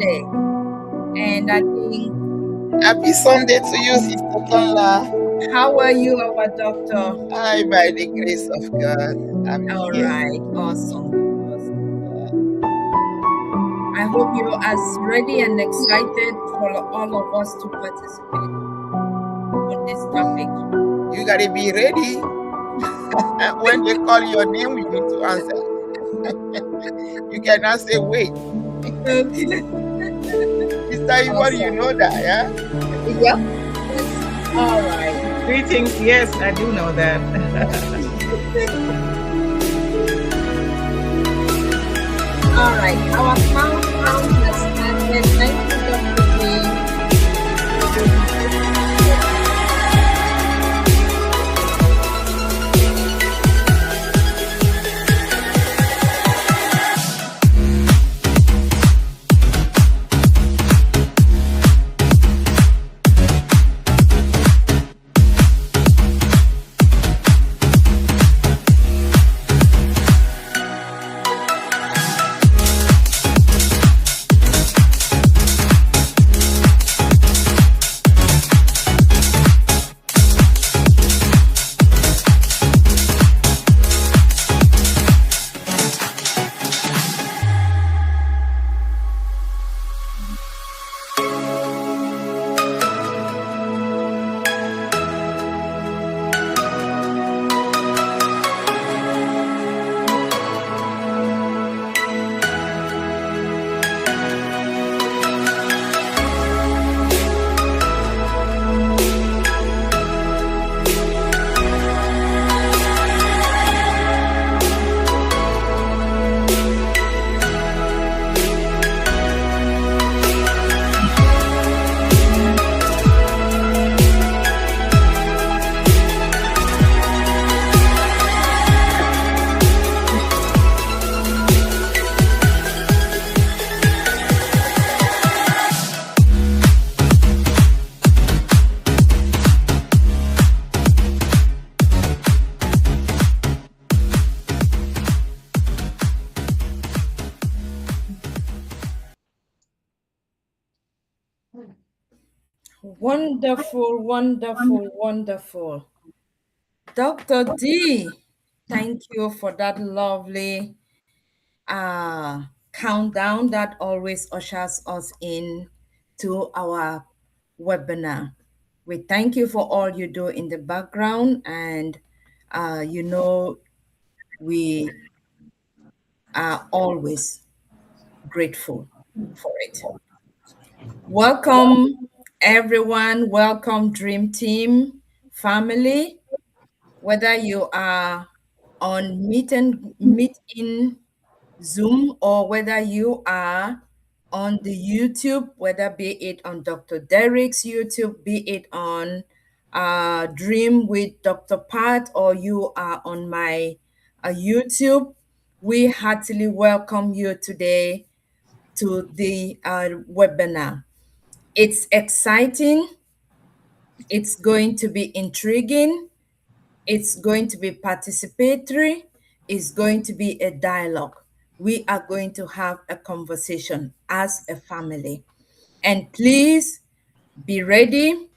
Sunday. And I think, Happy Sunday to you, Sister Kanla. how are you, our doctor? Hi, by the grace of God, I'm All here. right, awesome. I hope you're as ready and excited for all of us to participate on this topic. You gotta be ready. When they call your name, you need to answer. You cannot say wait. Okay. Sister Yvonne, you Awesome. know that, yeah? Yep. All right. Greetings. Yes, I do know that. All right. Our countdown has started. Thank you, Dr. Wonderful, wonderful, wonderful. Dr. D, thank you for that lovely countdown that always ushers us in to our webinar. We thank you for all you do in the background, and we are always grateful for it. Welcome, everyone. Welcome, Dream Team family. Whether you are on meet in Zoom or whether you are on the YouTube, whether be it on Dr. Derek's YouTube, be it on Dream with Dr. Pat, or you are on my YouTube, we heartily welcome you today to the webinar. It's exciting, it's going to be intriguing, it's going to be participatory, it's going to be a dialogue. We are going to have a conversation as a family. And please be ready,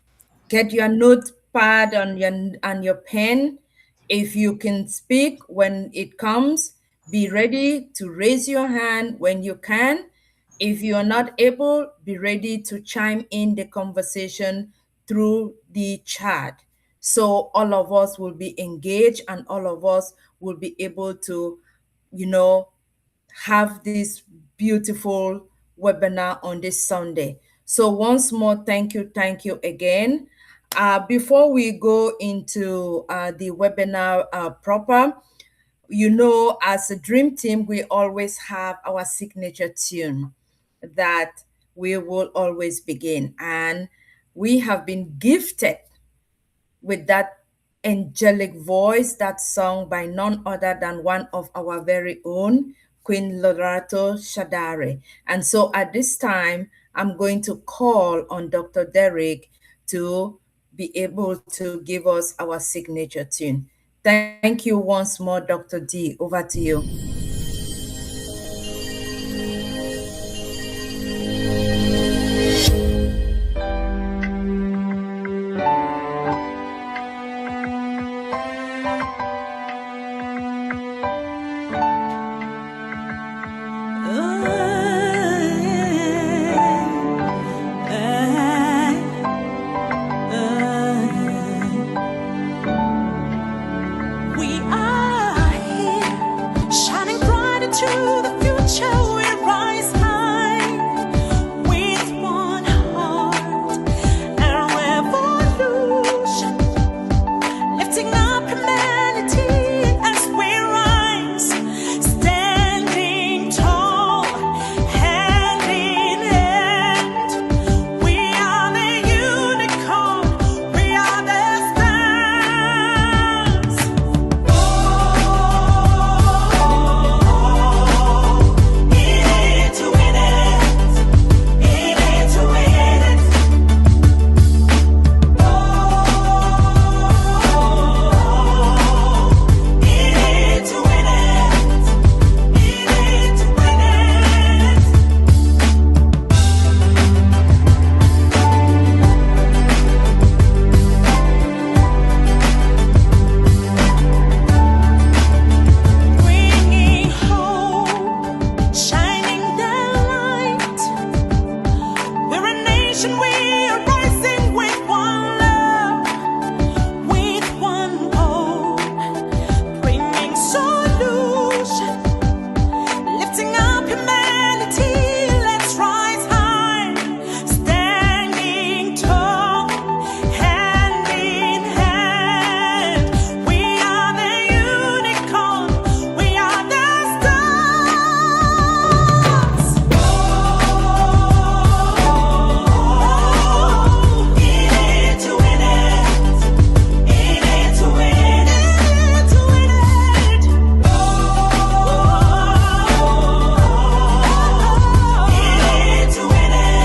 get your notepad and your pen. If you can speak when it comes, be ready to raise your hand when you can. If you're not able, be ready to chime in the conversation through the chat. So all of us will be engaged and all of us will be able to, you know, have this beautiful webinar on this Sunday. So once more, thank you again. Before we go into the webinar proper, as a dream team, we always have our signature tune that we will always begin. And we have been gifted with that angelic voice that's sung by none other than one of our very own, Queen Lerato Shadare. And so at this time, I'm going to call on Dr. Derek to be able to give us our signature tune. Thank you once more, Dr. D. Over to you. nation, we are rising with one love, with one hope, bringing solution, lifting up humanity. Let's rise high, standing tall, hand in hand. We are the unicorn, we are the stars. In it to win it, in it to win it, to win it. In it to win it, in it to win it.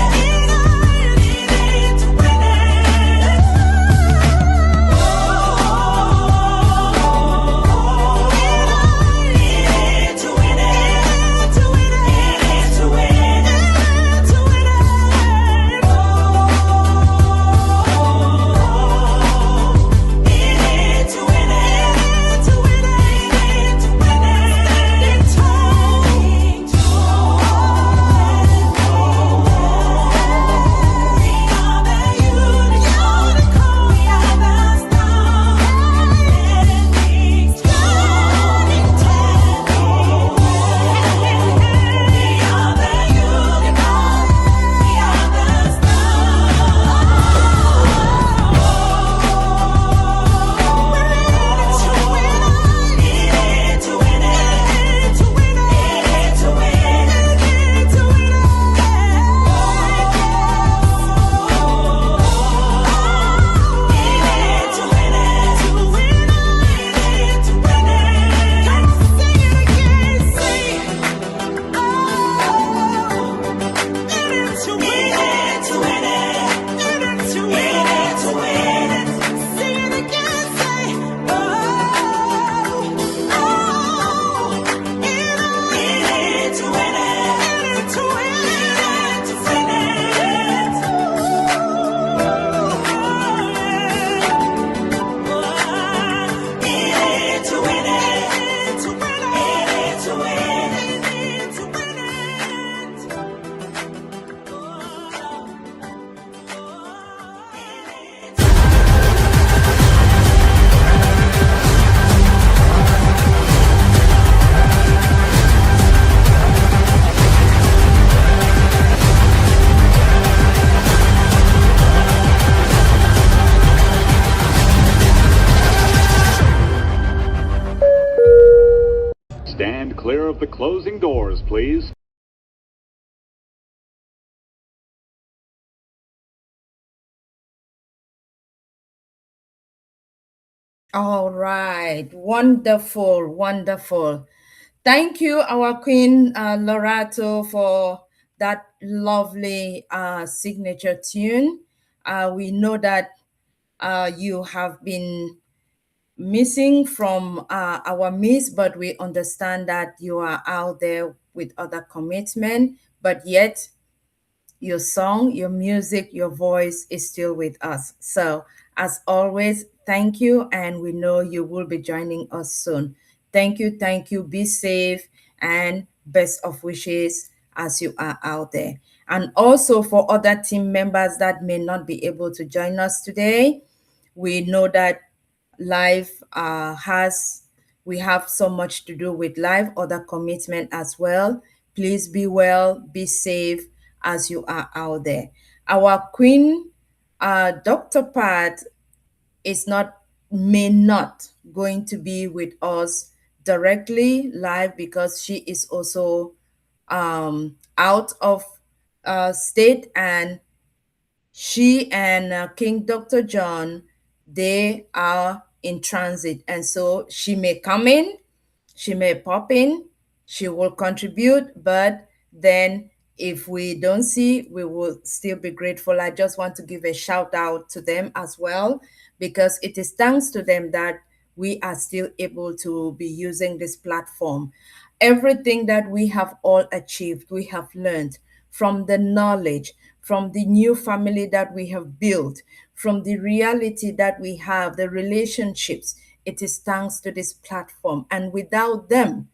Stand clear of the closing doors, please. All right. Wonderful. Wonderful. Thank you, our Queen Lerato, for that lovely signature tune. We know that you have been missing from our midst, but we understand that you are out there with other commitment, but yet your song, your music, your voice is still with us. So, as always, thank you. And we know you will be joining us soon. Thank you. Thank you. Be safe and best of wishes as you are out there. And also for other team members that may not be able to join us today, we know that life has we have so much to do with life, other commitment as well. Please be well, be safe as you are out there. Our queen, Dr. Pat, is not may not going to be with us directly live because she is also out of state, and she and King Dr. John, they are in transit. And so she may come in, she may pop in, she will contribute, but then if we don't see, we will still be grateful. I just want to give a shout out to them as well, because it is thanks to them that we are still able to be using this platform. Everything that we have all achieved, we have learned from the knowledge, from the new family that we have built, from the reality that we have, the relationships. It is thanks to this platform. And without them,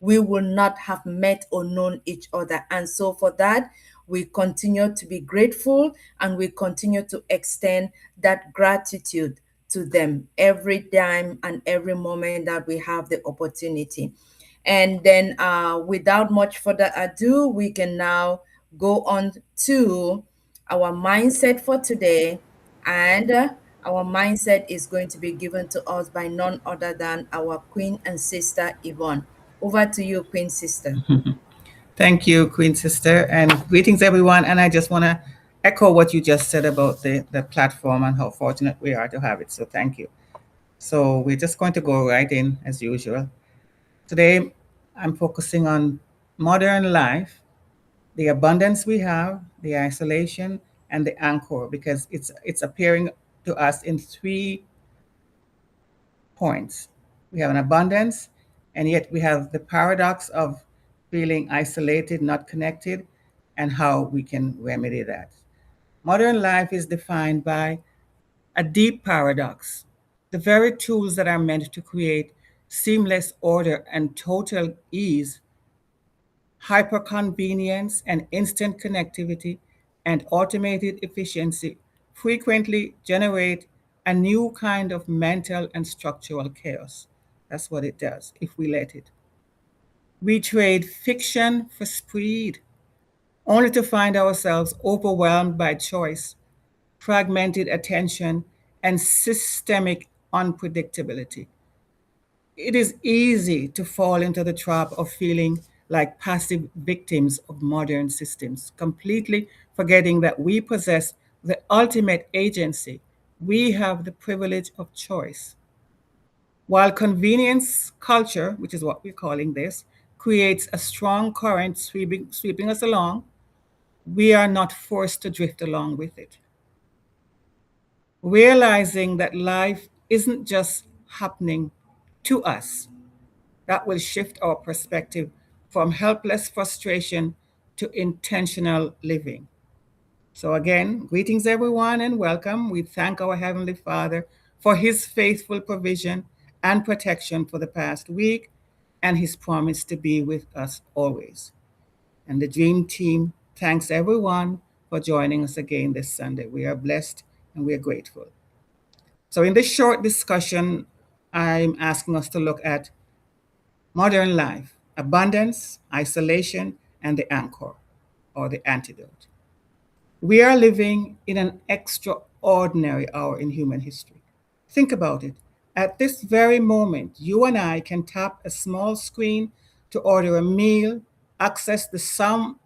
we will not have met or known each other. And so for that, we continue to be grateful and we continue to extend that gratitude to them every time and every moment that we have the opportunity. And then, without much further ado, we can now go on to our mindset for today. And our mindset is going to be given to us by none other than our Queen and Sister Yvonne. Over to you, Queen Sister. Thank you, Queen Sister, and greetings, everyone. And I just want to echo what you just said about the platform and how fortunate we are to have it. So thank you. So we're just going to go right in as usual. Today, I'm focusing on modern life, the abundance we have, the isolation, and the anchor, because it's appearing to us in 3 points. We have an abundance, and yet we have the paradox of feeling isolated, not connected, and how we can remedy that. Modern life is defined by a deep paradox. The very tools that are meant to create seamless order and total ease, hyperconvenience and instant connectivity, and automated efficiency frequently generate a new kind of mental and structural chaos. That's what it does if we let it. We trade fiction for speed, only to find ourselves overwhelmed by choice, fragmented attention, and systemic unpredictability. It is easy to fall into the trap of feeling like passive victims of modern systems, completely forgetting that we possess the ultimate agency. We have the privilege of choice. While convenience culture, which is what we're calling this, creates a strong current sweeping us along, we are not forced to drift along with it. Realizing that life isn't just happening to us, that will shift our perspective from helpless frustration to intentional living. So, again, greetings everyone and welcome. We thank our Heavenly Father for His faithful provision and protection for the past week and His promise to be with us always. And the Dream Team thanks everyone for joining us again this Sunday. We are blessed and we are grateful. So, in this short discussion, I'm asking us to look at modern life, abundance, isolation, and the anchor or the antidote. We are living in an extraordinary hour in human history. Think about it. At this very moment, you and I can tap a small screen to order a meal, access the sum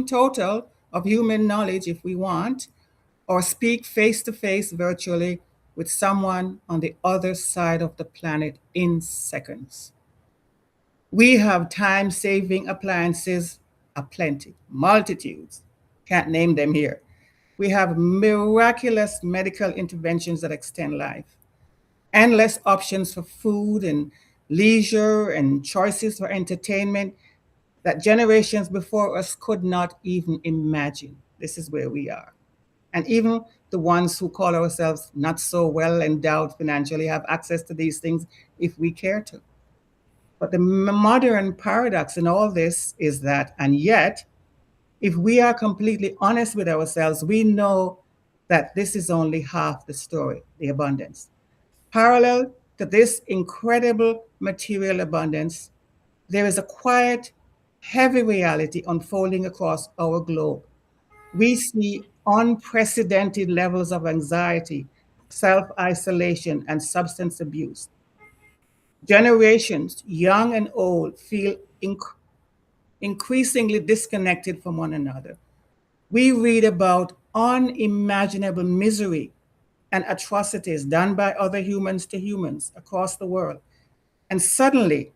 total of human knowledge if we want, or speak face to face virtually with someone on the other side of the planet in seconds. We have time saving appliances aplenty, multitudes. Can't name them here. We have miraculous medical interventions that extend life, endless options for food and leisure, and choices for entertainment that generations before us could not even imagine. This is where we are. And even the ones who call ourselves not so well endowed financially have access to these things if we care to. But the modern paradox in all this is that, and yet, if we are completely honest with ourselves, we know that this is only half the story, the abundance. Parallel to this incredible material abundance, there is a quiet, heavy reality unfolding across our globe. We see unprecedented levels of anxiety, self isolation, and substance abuse. Generations, young and old, feel increasingly disconnected from one another. We read about unimaginable misery and atrocities done by other humans to humans across the world. And suddenly,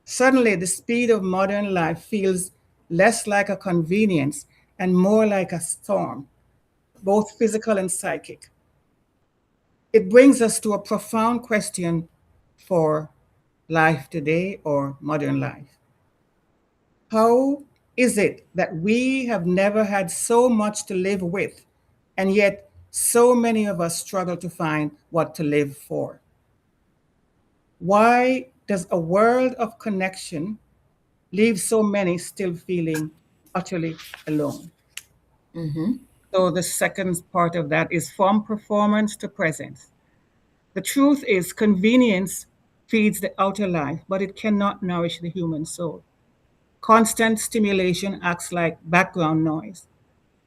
the speed of modern life feels less like a convenience and more like a storm, both physical and psychic. It brings us to a profound question for life today or modern life. How is it that we have never had so much to live with, and yet so many of us struggle to find what to live for? Why does a world of connection leave so many still feeling utterly alone. Mm-hmm. So the second part of that is from performance to presence. The truth is, convenience feeds the outer life, but it cannot nourish the human soul. Constant stimulation acts like background noise.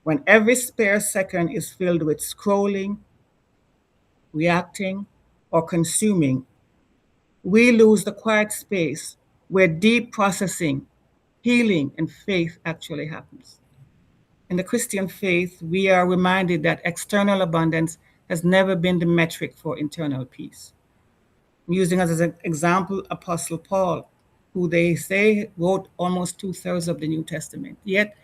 When every spare second is filled with scrolling, reacting, or consuming, we lose the quiet space where deep processing, healing, and faith actually happens. In the Christian faith, we are reminded that external abundance has never been the metric for internal peace. Using as an example Apostle Paul, who they say wrote almost two-thirds of the New Testament. Yet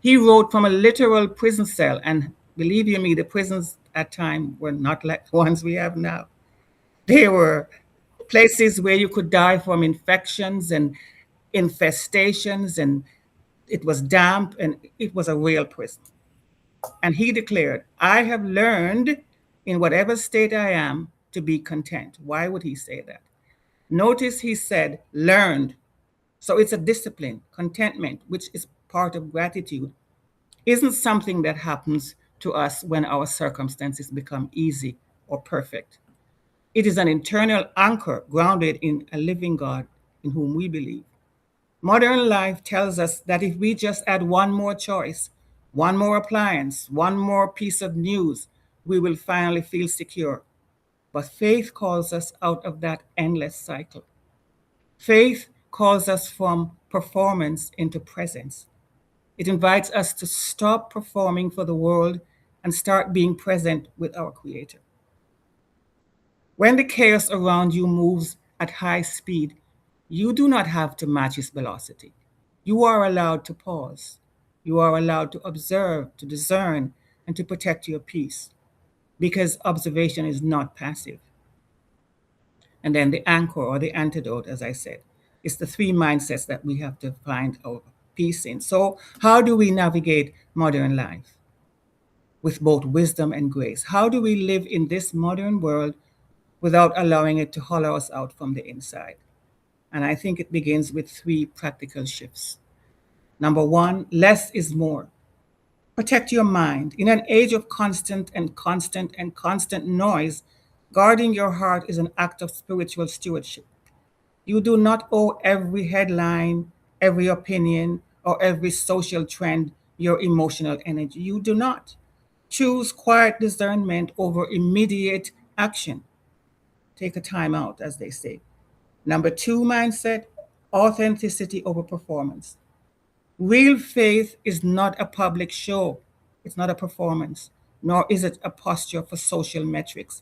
he wrote from a literal prison cell, and believe you me, the prisons at time were not like the ones we have now. They were places where you could die from infections and infestations, and it was damp, and it was a real prison. And he declared, I have learned in whatever state I am to be content. Why would he say that? Notice he said, learned. So it's a discipline. Contentment, which is part of gratitude, isn't something that happens to us when our circumstances become easy or perfect. It is an internal anchor grounded in a living God in whom we believe. Modern life tells us that if we just add one more choice, one more appliance, one more piece of news, we will finally feel secure. But faith calls us out of that endless cycle. Faith calls us from performance into presence. It invites us to stop performing for the world and start being present with our Creator. When the chaos around you moves at high speed, you do not have to match its velocity. You are allowed to pause. You are allowed to observe, to discern, and to protect your peace because observation is not passive. And then the anchor or the antidote, as I said, is the three mindsets that we have to find our peace in. So, how do we navigate modern life with both wisdom and grace? How do we live in this modern world without allowing it to hollow us out from the inside? And I think it begins with three practical shifts. Number one, less is more. Protect your mind. In an age of constant noise, guarding your heart is an act of spiritual stewardship. You do not owe every headline, every opinion, or every social trend your emotional energy. You do not. Choose quiet discernment over immediate action. Take a time out, as they say. Number two mindset, authenticity over performance. Real faith is not a public show, it's not a performance, nor is it a posture for social metrics.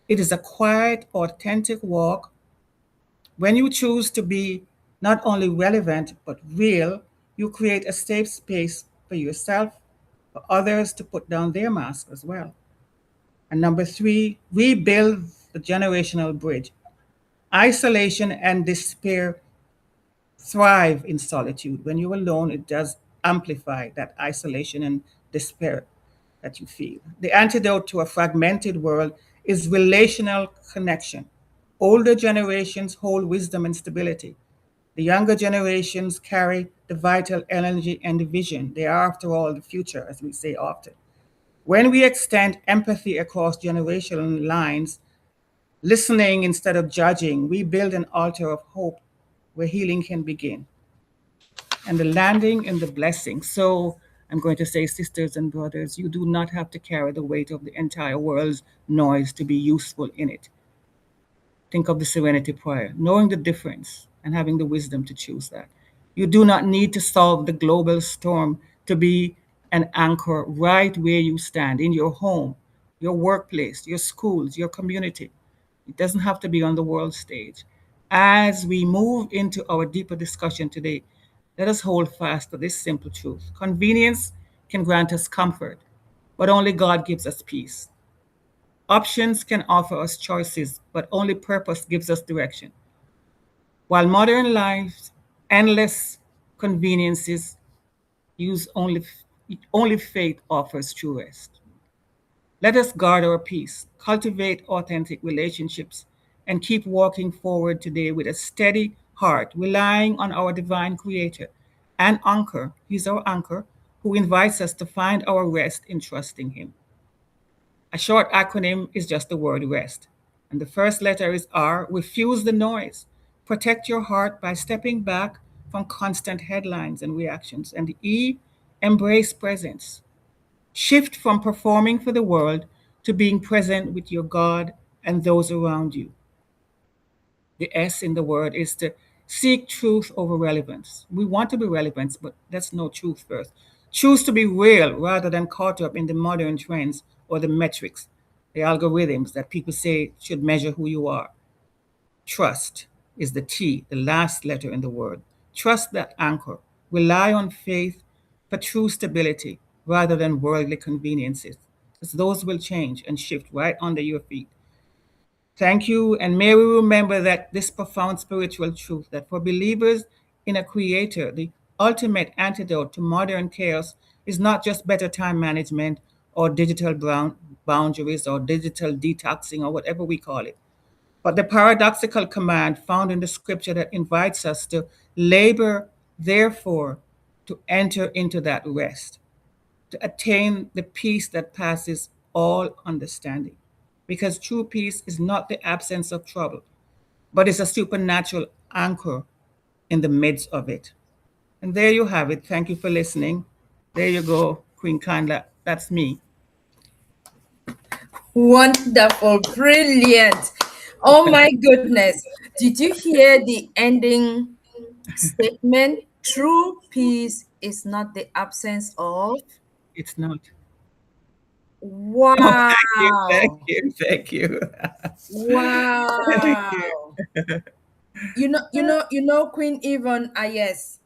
It is a quiet, authentic walk. When you choose to be not only relevant but real, you create a safe space for yourself, for others to put down their mask as well. And number three, rebuild the generational bridge. Isolation and despair thrive in solitude. When you're alone, it does amplify that isolation and despair that you feel. The antidote to a fragmented world is relational connection. Older generations hold wisdom and stability. The younger generations carry the vital energy and the vision. They are, after all, the future, as we say often. When we extend empathy across generational lines, listening instead of judging, we build an altar of hope where healing can begin. And the landing and the blessing. So I'm going to say, sisters and brothers, you do not have to carry the weight of the entire world's noise to be useful in it. Think of the serenity prayer, knowing the difference and having the wisdom to choose that. You do not need to solve the global storm to be an anchor right where you stand in your home, your workplace, your schools, your community. It doesn't have to be on the world stage. As we move into our deeper discussion today, let us hold fast to this simple truth. Convenience can grant us comfort, but only God gives us peace. Options can offer us choices, but only purpose gives us direction. While modern life's endless conveniences use only faith offers true rest. Let us guard our peace, cultivate authentic relationships, and keep walking forward today with a steady heart, relying on our divine creator and anchor. He's our anchor who invites us to find our rest in trusting Him. A short acronym is just the word rest. And the first letter is R. Refuse the noise. Protect your heart by stepping back from constant headlines and reactions. And the E. Embrace presence. Shift from performing for the world to being present with your God and those around you. The S in the word is to seek truth over relevance. We want to be relevant, but let's know truth first. Choose to be real rather than caught up in the modern trends or the metrics, the algorithms that people say should measure who you are. Trust is the T, the last letter in the word. Trust that anchor. Rely on faith for true stability rather than worldly conveniences, because those will change and shift right under your feet. Thank you, and may we remember that this profound spiritual truth that for believers in a creator, the ultimate antidote to modern chaos is not just better time management or digital boundaries or digital detoxing or whatever we call it, but the paradoxical command found in the scripture that invites us to labor, therefore, to enter into that rest, to attain the peace that passes all understanding. Because true peace is not the absence of trouble, but is a supernatural anchor in the midst of it. And there you have it. Thank you for listening. There you go, Queen Kanla. That's me. Wonderful, brilliant. Oh my goodness. Did you hear the ending statement? True peace is not the absence of. It's not. Oh, thank you, thank Wow. you, thank you. Thank you. Wow. Queen Yvonne, yes,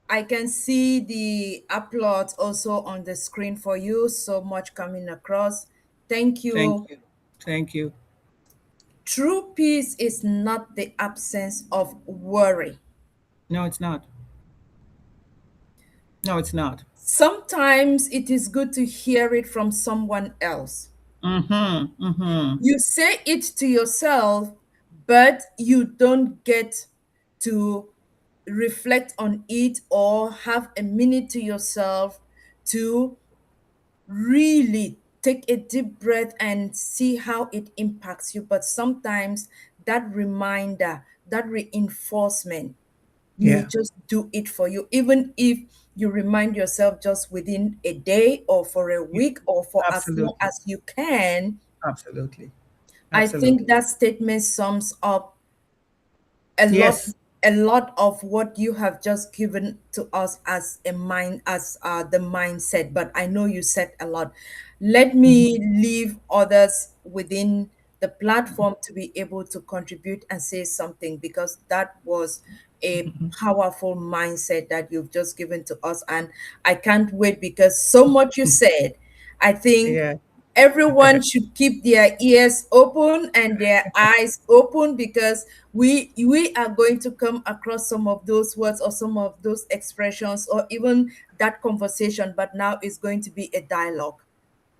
I can see the upload also on the screen for you. So much coming across. Thank Thank you. you. Thank you. True peace is not the absence of worry. No, it's not. No, it's not. Sometimes it is good to hear it from someone else. Mm-hmm. Mm-hmm. You say it to yourself, but you don't get to reflect on it or have a minute to yourself to really take a deep breath and see how it impacts you. But sometimes that reminder, that reinforcement may Yeah, just do it for you, even if you remind yourself just within a day or for a yeah, week or for as long absolutely. as you can. Absolutely. I think Absolutely. that statement sums up a lot Yes. a lot of what you have just given to us as a mind as the mindset, but I know you said a lot. Let me leave others within the platform to be able to contribute and say something, because that was a powerful mindset that you've just given to us, and I can't wait because so much you said. I think Yeah. everyone should keep their ears open and their eyes open, because we are going to come across some of those words or some of those expressions or even that conversation, but now it's going to be a dialogue.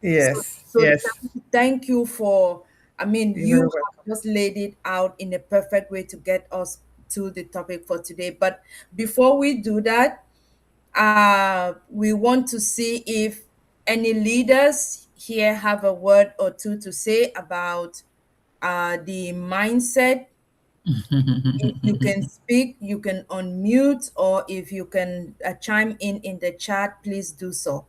so Yes. so Yes. thank you for, I mean, You're you very have welcome. just laid it out in a perfect way to get us to the topic for today. But before we do that, we want to see if any leaders here have a word or two to say about the mindset. If you can speak, you can unmute, or if you can chime in the chat, please do so.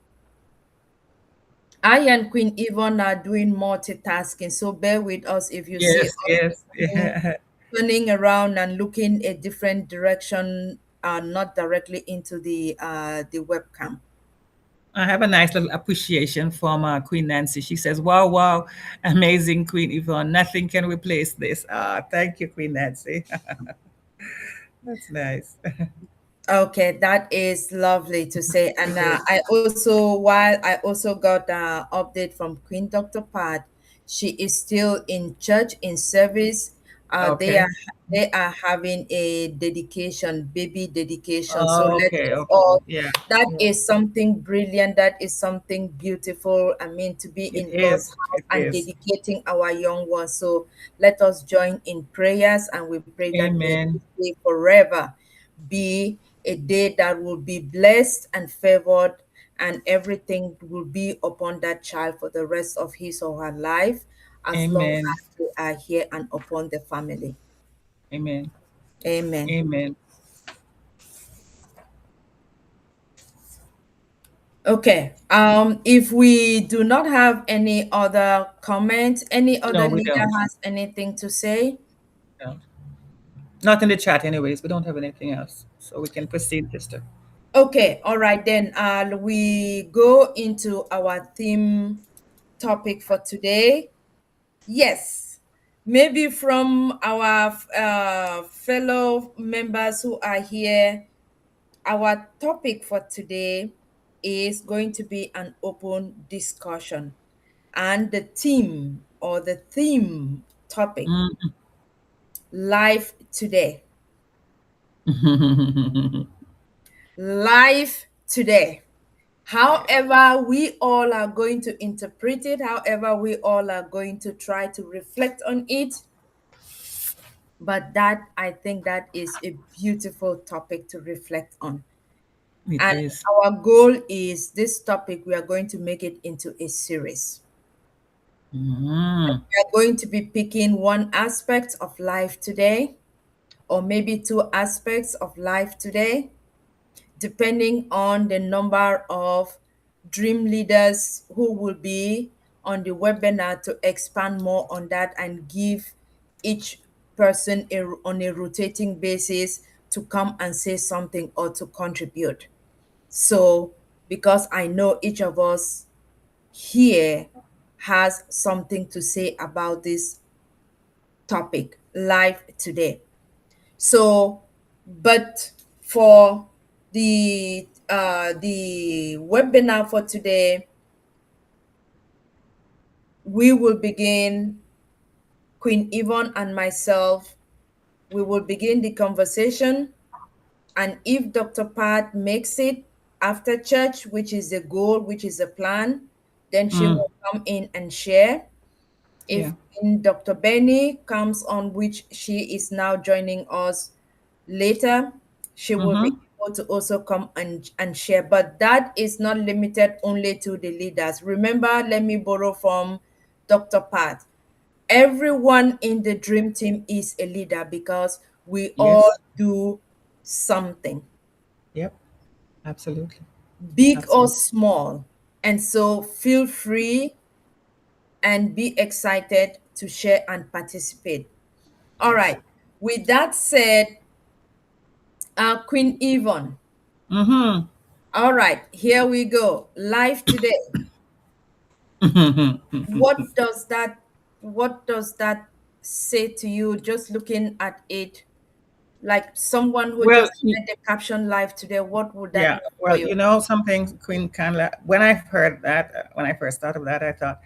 I and Queen Yvonne are doing multitasking, so bear with us if you see Yes. us Yes. turning, Yeah. turning around and looking a different direction, not directly into the webcam. I have a nice little appreciation from Queen Nancy. She says, "Wow, wow, amazing, Queen Yvonne. Nothing can replace this." Ah, thank you, Queen Nancy. That's nice. Okay, that is lovely to say. And I also, while I also got update from Queen Dr. Pat, she is still in church in service. They are Okay. having a dedication, baby dedication. So Oh, let okay. us Okay. all. Yeah. That Yeah. is something brilliant. That is something beautiful. I mean, to be It in God's is. house It and is. dedicating our young ones. So let us join in prayers, and we pray that may Amen. this day forever be a day that will be blessed and favored, and everything will be upon that child for the rest of his or her life, as long Amen. as they are here and upon the family. Amen. Amen. Amen. Okay. If we do not have any other comments, any other No, we leader don't. has anything to say? No. Not in the chat, anyways. We don't have anything else. So we can proceed, sister. Okay, all right then. We go into our theme topic for today. Yes, maybe from our fellow members who are here, our topic for today is going to be an open discussion. And the theme or the theme topic, life today. Life today. However, we all are going to interpret it, however, we all are going to try to reflect on it. But that, I think that is a beautiful topic to reflect on. It And is. our goal is this topic, we are going to make it into a series. Mm. We are going to be picking one aspect of life today, or maybe two aspects of life today, depending on the number of dream leaders who will be on the webinar to expand more on that and give each person on a rotating basis to come and say something or to contribute. So, because I know each of us here has something to say about this topic, live today. So, but for the webinar for today, we will begin, Queen Yvonne and myself, we will begin the conversation. And if Dr. Pat makes it after church, which is the goal, which is the plan, then she Mm. will come in and share. Yeah. If Dr. Benny comes on, which she is now joining us later, she will be Mm-hmm. able to also come and share. But that is not limited only to the leaders. Remember, let me borrow from Dr. Pat. Everyone in the dream team is a leader because we all Yes. do something, Yep. Absolutely. big or Absolutely. small. And so feel free and be excited to share and participate. All Yes. right. With that said, Queen Yvonne. Mm-hmm. All right, here we go. Live today. What does that what does that say to you just looking at it? Like someone who Well, just read the caption live today, what would that yeah. mean for Well, you? you know something, Queen Kanla. When I heard that, when I first thought of that, I thought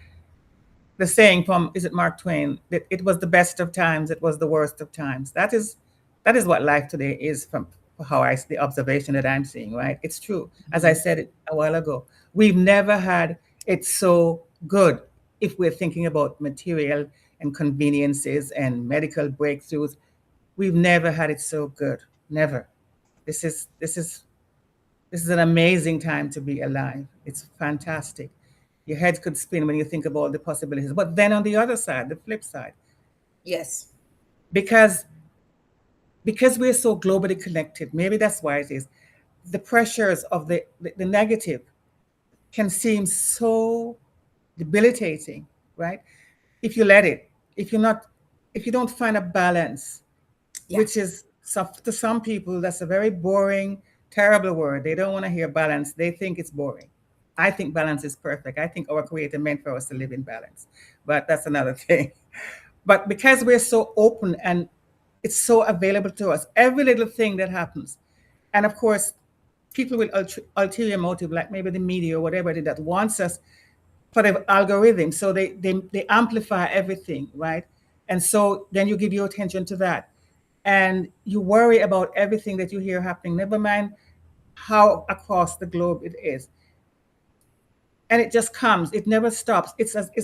the saying from, is it Mark Twain, that it was the best of times, it was the worst of times. That is what life today is, from how I, the observation that I'm seeing. Right? It's true. As I Mhm. said it a while ago, we've never had it so good. If we're thinking about material and conveniences and medical breakthroughs, we've never had it so good. Never. This is an amazing time to be alive. It's fantastic. Your head could spin when you think of all the possibilities. But then on the other side, the flip side, Yes. because because we're so globally connected, maybe that's why it is, the pressures of the negative can seem so debilitating, right? If you let it, if you're not, if you don't find a balance, Yeah. which is, to some people, that's a very boring, terrible word. They don't want to hear balance. They think it's boring. I think balance is perfect. I think our Creator meant for us to live in balance, but that's another thing. But because we're so open and it's so available to us, every little thing that happens, and of course, people with ulterior motive, like maybe the media or whatever it is, that wants us for the algorithm, so they amplify everything, right? And so then you give your attention to that, and you worry about everything that you hear happening, never mind how across the globe it is. And it just comes, it never stops.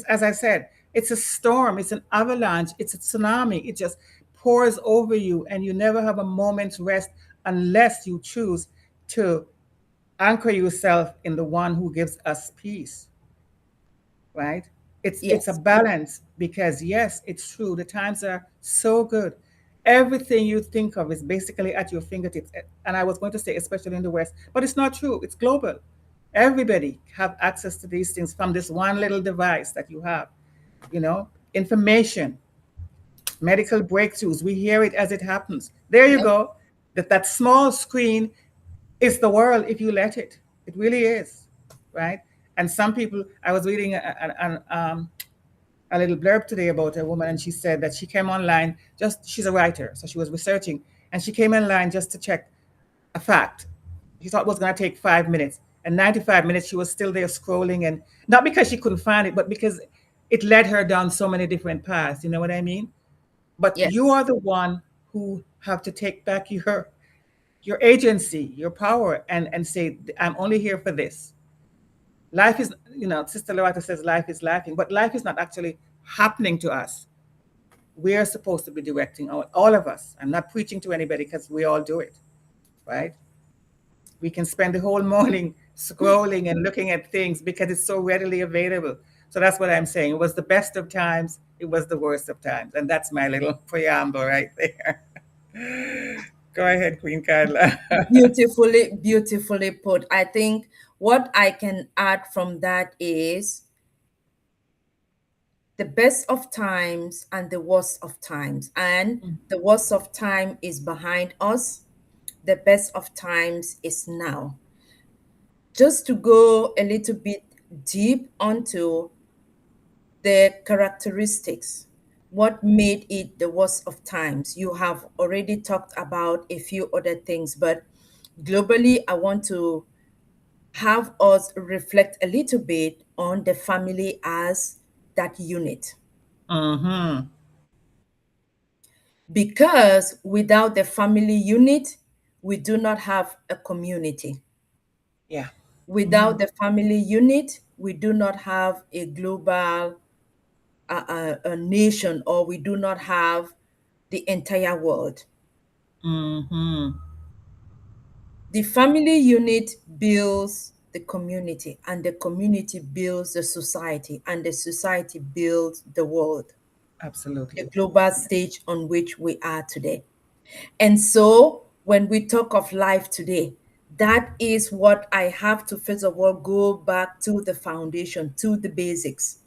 As I said, it's a storm, it's an avalanche, it's a tsunami. It just pours over you, and you never have a moment's rest unless you choose to anchor yourself in the one who gives us peace, right? It's a Yes. balance because yes, it's true. The times are so good. Everything you think of is basically at your fingertips. And I was going to say, especially in the West, but it's not true. It's global. Everybody have access to these things from this one little device that you have. You know, information, medical breakthroughs. We hear it as it happens. There you Yep. go. That small screen is the world if you let it. It really is, right? And some people, I was reading a little blurb today about a woman, and she said that she came online just, she's a writer, so she was researching, and she came online just to check a fact. She thought it was going to take 5 minutes, and 95 minutes she was still there scrolling, and not because she couldn't find it, but because it led her down so many different paths. You know what I mean? But you Yes. are the one who have to take back your agency, your power, and say, I'm only here for this. Life is, Sister Lerato says life is laughing, but life is not actually happening to us. We are supposed to be directing all of us. I'm not preaching to anybody because we all do it, right? We can spend the whole morning scrolling and looking at things because it's so readily available. So that's what I'm saying. It was the best of times, it was the worst of times. And that's my little preamble right there. Go ahead, Queen Carla. Beautifully, beautifully put. I think what I can add from that is the best of times and the worst of times. And the worst of time is behind us. The best of times is now. Just to go a little bit deep onto the characteristics, what made it the worst of times. You have already talked about a few other things, but globally, I want to have us reflect a little bit on the family as that unit. Mm-hmm. Because without the family unit, we do not have a community. Yeah. Mm-hmm. Without the family unit, we do not have a global a nation, or we do not have the entire world. Mm-hmm. The family unit builds the community, and the community builds the society, and the society builds the world, the Absolutely. global Yeah. stage on which we are today. And so when we talk of life today, that is what I have to first of all go back to the foundation, to the basics.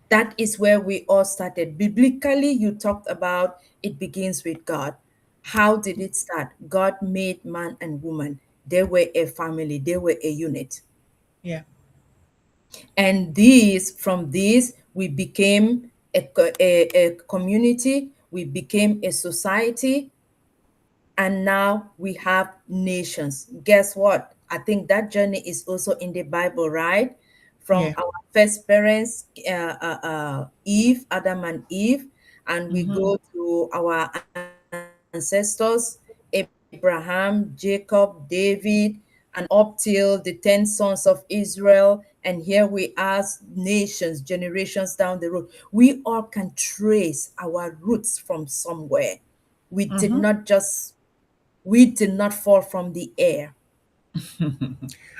That is where we all started. Biblically, you talked about it begins with God. How did it start? God made man and woman. They were a family, they were a unit. Yeah. And these, from these, we became a community, we became a society, and now we have nations. Guess what? I think that journey is also in the Bible, right? From Yeah. our first parents, Eve, Adam and Eve, and we Mm-hmm. go to our ancestors, Abraham, Jacob, David, and up till the 10 sons of Israel. And here we are, nations, generations down the road. We all can trace our roots from somewhere. We did Mm-hmm. not just we did not fall from the air.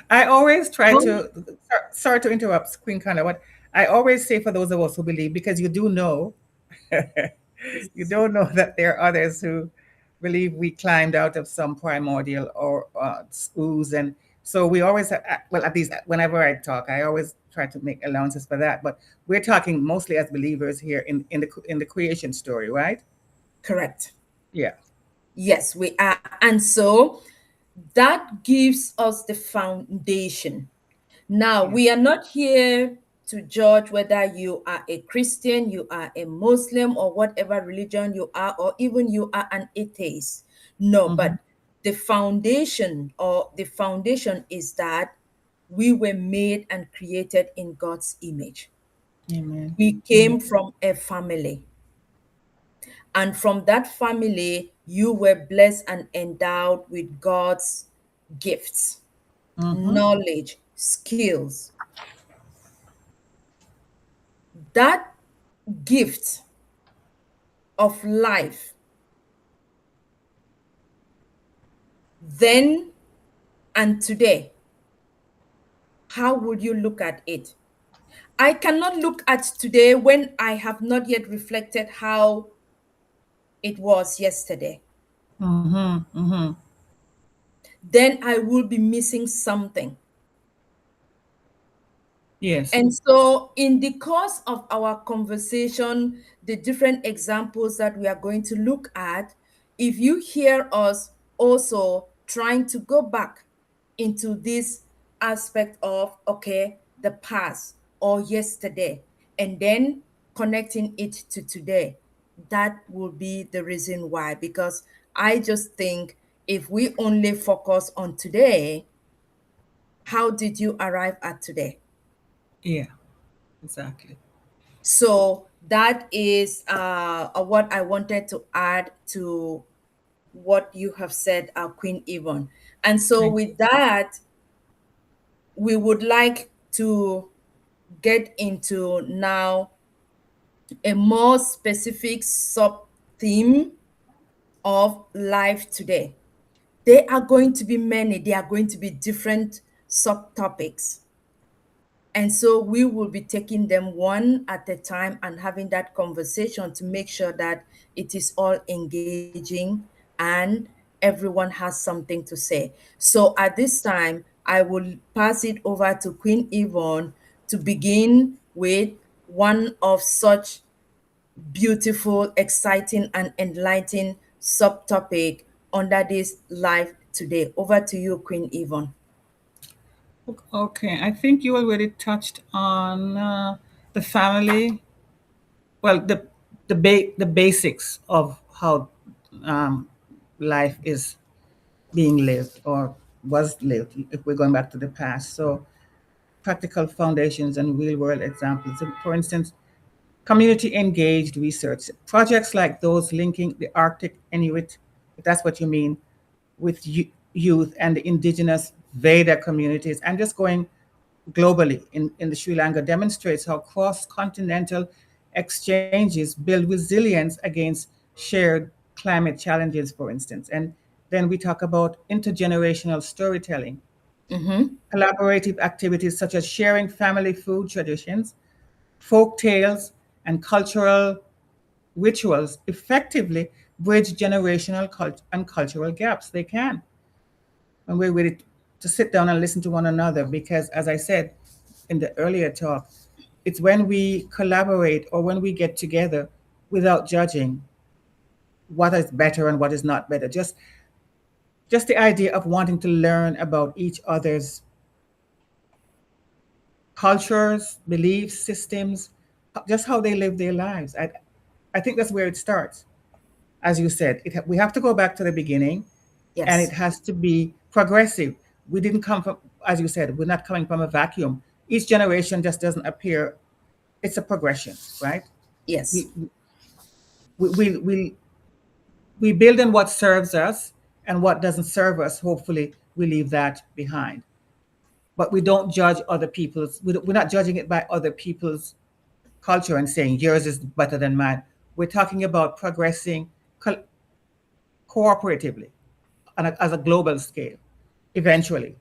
I always try Oh, to, sorry to interrupt, Queen Conda, but I always say for those of us who believe, because you do know, you yes. don't know that there are others who believe we climbed out of some primordial or ooze. And so we always, well, at least whenever I talk, I always try to make allowances for that. But we're talking mostly as believers here in the creation story, right? Correct. Yeah. Yes, we are. And so that gives us the foundation. Now, Yeah. we are not here to judge whether you are a Christian, you are a Muslim, or whatever religion you are, or even you are an atheist. No, Mm-hmm. but the foundation is that we were made and created in God's image. Amen. We Amen. came from a family, and from that family, you were blessed and endowed with God's gifts, Mm-hmm. knowledge, skills. That gift of life, then and today, how would you look at it? I cannot look at today when I have not yet reflected how it was yesterday. Mm-hmm. Mm-hmm. Then I will be missing something. Yes. And so, in the course of our conversation, the different examples that we are going to look at, if you hear us also trying to go back into this aspect of, okay, the past or yesterday, and then connecting it to today, that will be the reason why. Because I just think if we only focus on today, how did you arrive at today? Yeah. Exactly. So that is what I wanted to add to what you have said, Queen Yvonne. And so Thank you. with that, we would like to get into now a more specific sub theme of life today. There are going to be many, there are going to be different subtopics. And so we will be taking them one at a time and having that conversation to make sure that it is all engaging and everyone has something to say. So at this time, I will pass it over to Queen Yvonne to begin with one of such beautiful, exciting, and enlightening subtopic under this live today. Over to you, Queen Yvonne. Okay. I think you already touched on the family. Well, the basics of how um, life is being lived or was lived, if we're going back to the past. So, practical foundations and real world examples. So, for instance, community engaged research projects like those linking the Arctic Inuit, if that's what you mean, with youth and the indigenous Veda communities, and just going globally in the Sri Lanka demonstrates how cross-continental exchanges build resilience against shared climate challenges, for instance. And then we talk about intergenerational storytelling, Mm-hmm. collaborative activities such as sharing family food traditions, folk tales, and cultural rituals effectively bridge generational and cultural gaps. They can when we're ready to sit down and listen to one another. Because, as I said in the earlier talk, it's when we collaborate or when we get together without judging what is better and what is not better. Just the idea of wanting to learn about each other's cultures, beliefs, systems, just how they live their lives. I think that's where it starts. As you said, we have to go back to the beginning, and it Yes. has to be progressive. We didn't come from, as you said, we're not coming from a vacuum. Each generation just doesn't appear. It's a progression, right? Yes. We we we we, we build on what serves us, and what doesn't serve us. Hopefully, we leave that behind. But we don't judge other people's. We're not judging it by other people's culture and saying yours is better than mine. We're talking about progressing cooperatively as a global scale, eventually,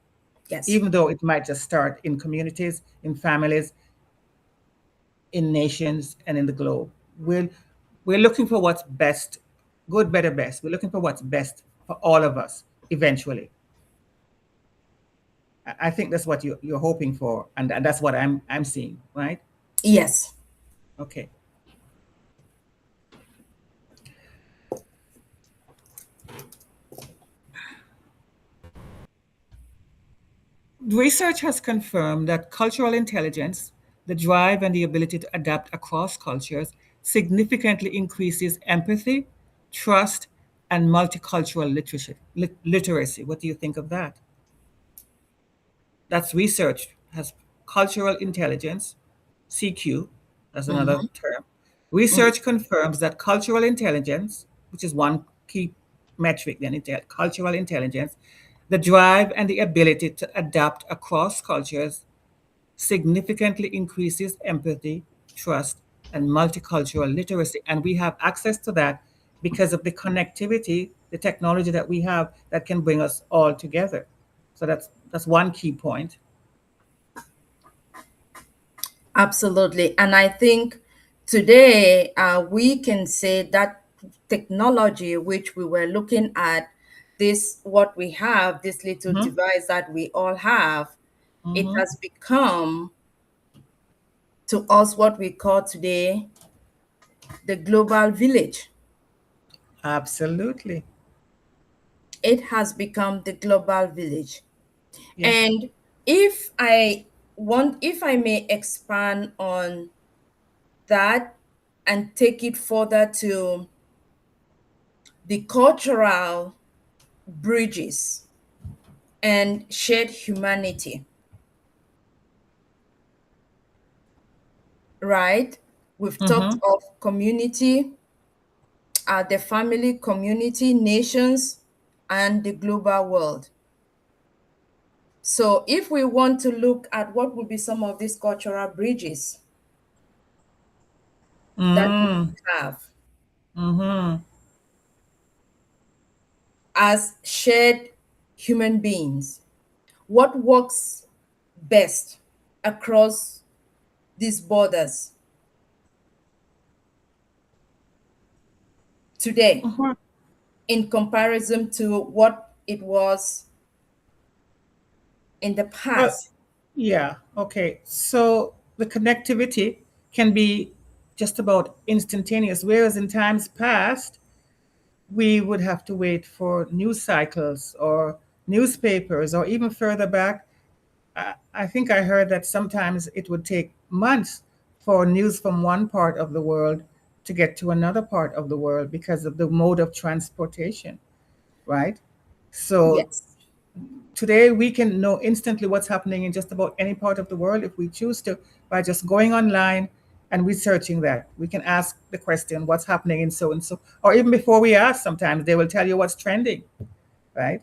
Yes. even though it might just start in communities, in families, in nations, and in the globe. We're, we're looking for what's best, good, better, best. We're looking for what's best for all of us eventually. I think that's what you're hoping for, and that's what I'm seeing, right? Yes. Okay. Research has confirmed that cultural intelligence, the drive and the ability to adapt across cultures, significantly increases empathy, trust, and multicultural literacy. What do you think of that? That's research has cultural intelligence, CQ, that's another Mm-hmm. term. Mm. Research confirms that cultural intelligence, which is one key metric, then cultural intelligence, the drive and the ability to adapt across cultures significantly increases empathy, trust, and multicultural literacy. And we have access to that because of the connectivity, the the technology that we have that can bring us all together. So that's one key point. Absolutely. And I think today we can say that technology, which we were looking at, this, what we have, this little Hmm. device that we all have, it Hmm. has become to us what we call today the global village. Absolutely. It has become the global village. Yes. And if I may expand on that and take it further to the cultural bridges and shared humanity, right? We've talked Hmm. of community, the family, community, nations, and the global world. So, if we want to look at what would be some of these cultural bridges that we Mm. have Hmm. as shared human beings, what works best across these borders today in comparison to what it was in the Well, past? yeah. Okay. So the connectivity can be just about instantaneous, whereas in times past, we would have to wait for news cycles or newspapers, or even further back. I think I heard that sometimes it would take months for news from one part of the world to get to another part of the world because of the mode of transportation, right? So Yes. today we can know instantly what's happening in just about any part of the world if we choose to, by just going online and researching that. We can ask the question, what's happening in so and so, or even before we ask, sometimes they will tell you what's trending, right?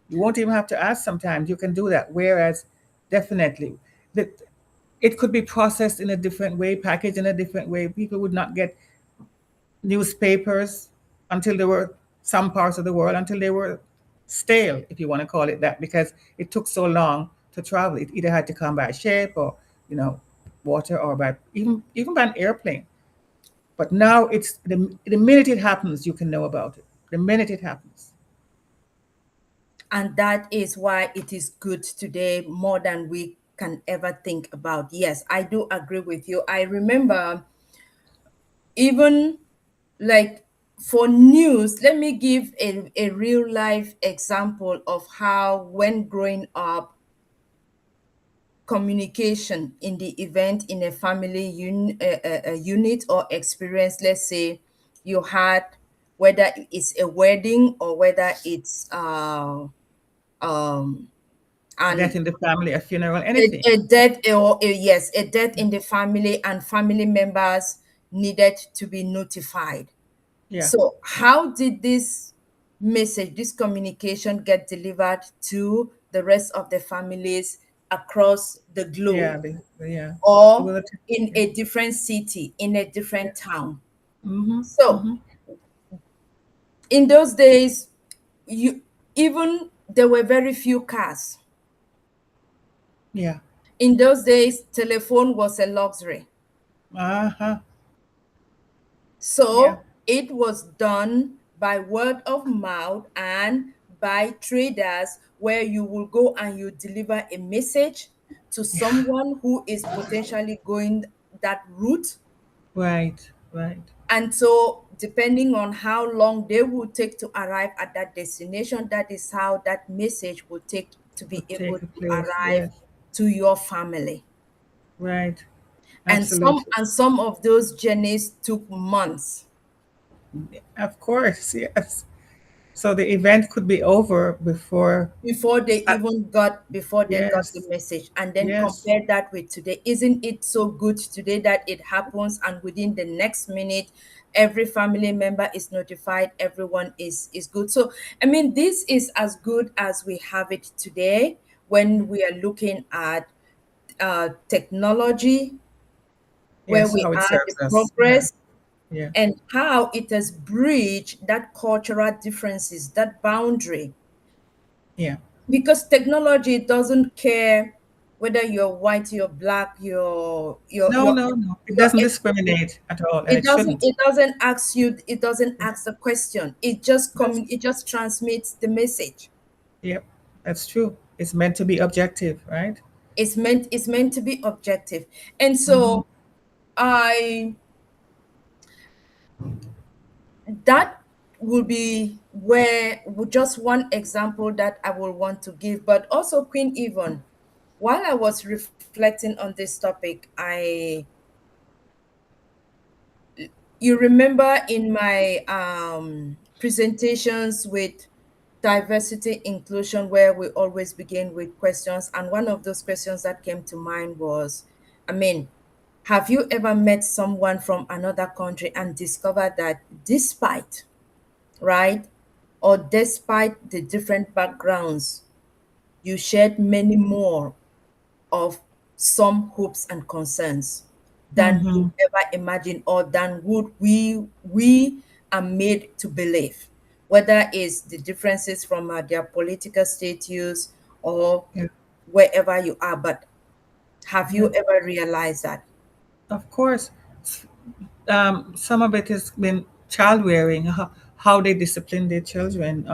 You won't even have to ask, sometimes you can do that. Whereas definitely that it could be processed in a different way, packaged in a different way. People would not get newspapers until they were, some parts of the world, until they were stale, if you want to call it that, because it took so long to travel. It either had to come by ship or, you know, water, or by even by an airplane. But now it's the minute it happens, you can know about it. The minute it happens. And that is why it is good today more than we can ever think about. Yes, I do agree with you. I remember even like for news, let me give a real life example of how, when growing up, communication in the event in a family unit or experience, let's say you had, whether it's a wedding or whether it's um A an death in the family, a funeral, anything. a death, or yes, a death in the family, and family members needed to be notified. Yeah. So how did this message, this communication, get delivered to the rest of the families across the globe, Yeah. Yeah. It or was a, in yeah. a different city, in a different town? Mm-hmm. So Mm-hmm. in those days, you even there were very few cars. Yeah. In those days, telephone was a luxury. Uh-huh. Yeah. So it was done by word of mouth and by traders, where you will go and you deliver a message to Yeah. someone who is potentially going that route. Right. Right. And so, depending on how long they will take to arrive at that destination, that is how that message will take to be Would able take the to place. arrive Yes. to your family. Right. And some Absolutely. and some of those journeys took months Of course. Yes. So the event could be over before. Uh, before they got the yes. message. And then Yes. compare that with today. Isn't it so good today that it happens and within the next minute every family member is notified, everyone is good? So I mean, this is as good as we have it today when we are looking at technology, where Yes. we How it are, the serves us. Yeah. progress, Yeah. and how it has breached that cultural differences, that boundary. Yeah. Because technology doesn't care whether you're white, you're black, No, no, no. It you're doesn't discriminate at all, and it it doesn't shouldn't. ask you, it doesn't ask the question, That's it just transmits the message. Yep. That's true. It's meant to be objective, right? It's meant to be objective. And Mm-hmm. so I that will be where just one example that I will want to give. But also, Queen Yvonne, while I was reflecting on this topic, I you remember in my presentations with diversity inclusion, where we always begin with questions, and one of those questions that came to mind was, I mean, have you ever met someone from another country and discovered that despite, right, or despite the different backgrounds, you shared many more of some hopes and concerns than you Mm-hmm. ever imagined, or than would we are made to believe, whether it's the differences from their political status or Yeah. wherever you are. But have Yeah. you ever realized that? Of course. Some of it has been child rearing, how they discipline their children,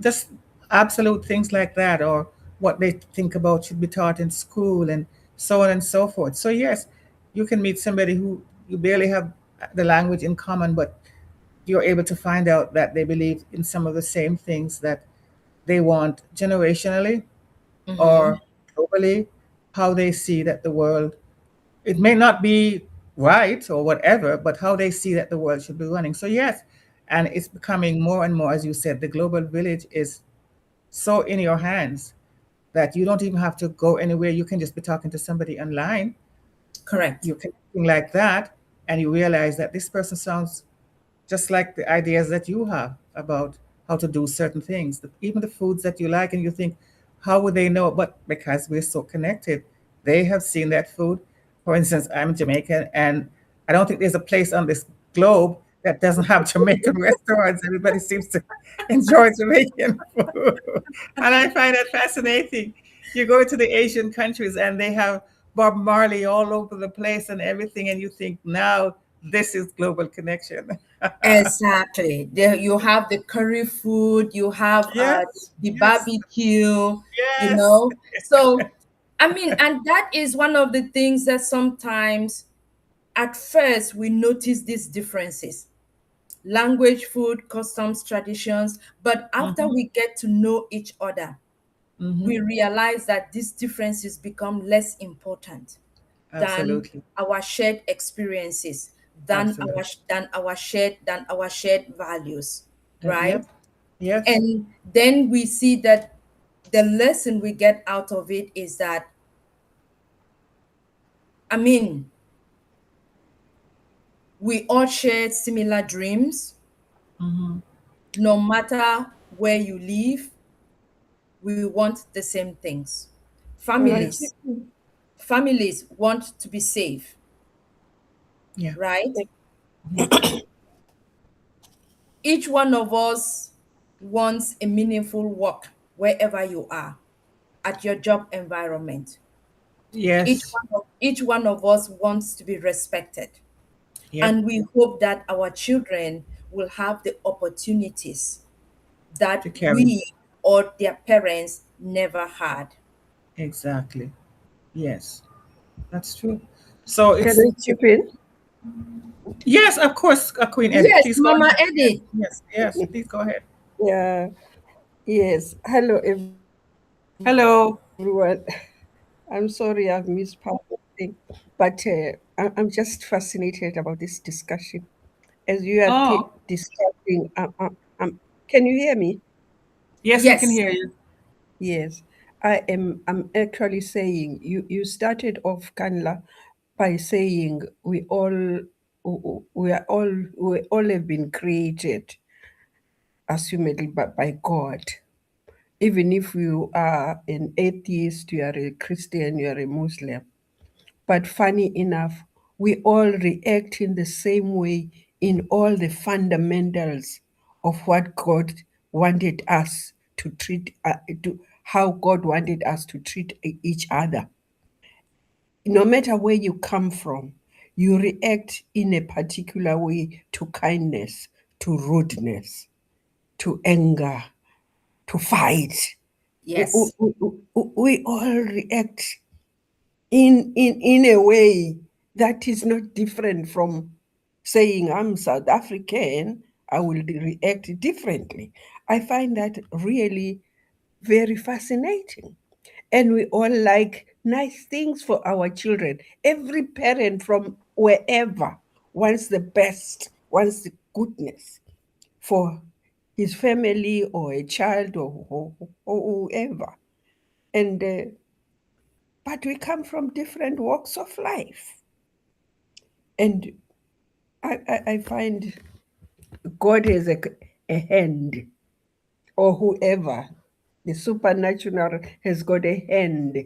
just absolute things like that, or what they think about should be taught in school, and so on and so forth. So, yes, you can meet somebody who you barely have the language in common, but you're able to find out that they believe in some of the same things that they want generationally Mm-hmm. or globally, how they see that the world, it may not be right or whatever, but how they see that the world should be running. So yes, and it's becoming more and more, as you said, the global village is so in your hands that you don't even have to go anywhere. You can just be talking to somebody online, Correct. you're connecting like that, and you realize that this person sounds just like the ideas that you have about how to do certain things, even the foods that you like, and you think, how would they know? But because we're so connected, they have seen that food. For instance, I'm Jamaican, and I don't think there's a place on this globe that doesn't have Jamaican restaurants. Everybody seems to enjoy Jamaican food. And I find that fascinating. You go to the Asian countries and they have Bob Marley all over the place and everything, and you think, now this is global connection. Exactly. There you have the curry food, you have Yes, the yes, barbecue, you yes. know. So, I mean, and that is one of the things that sometimes at first we notice these differences: language, food, customs, traditions. But after Hmm. we get to know each other, Hmm. we realize that these differences become less important than Absolutely, our shared experiences, absolutely. than our shared values, right? Yep, yes. And then we see that the lesson we get out of it is that, I mean, we all share similar dreams. Hmm. No matter where you live, we want the same things. Right. Families want to be safe, Yeah. right? Mhm. Each one of us wants a meaningful work wherever you are, at your job environment. Yes. Each one of us wants to be respected. Yep. And we hope that our children will have the opportunities that To carry. we or their parents never had. Exactly. Yes, that's true. So Can it's I chip in? yes, of course, Queen Edith. Yes, Please go Mama ahead. Yes, Edith. yes, yes. Please go ahead. Yeah. Yes. Hello, everyone. Hello. I'm sorry I've missed part of the thing, but I'm just fascinated about this discussion. As you are Oh, discussing, can you hear me? yes, we can Yes, hear you. Yes. I'm actually saying you started off, Kanla, by saying we all have been created, assumedly by God. Even if you are an atheist, you are a Christian, you are a Muslim. But funny enough, we all react in the same way in all the fundamentals of what God wanted us to treat, to how God wanted us to treat each other. No matter where you come from, you react in a particular way to kindness, to rudeness, to anger, to fight. Yes. We all react in a way that is not different from saying I'm South African, I will react differently. I find that really very fascinating. And we all like nice things for our children. Every parent from wherever wants the best, wants the goodness for his family or a child or whoever. And but we come from different walks of life. And I find God has a hand, or whoever, the supernatural has got a hand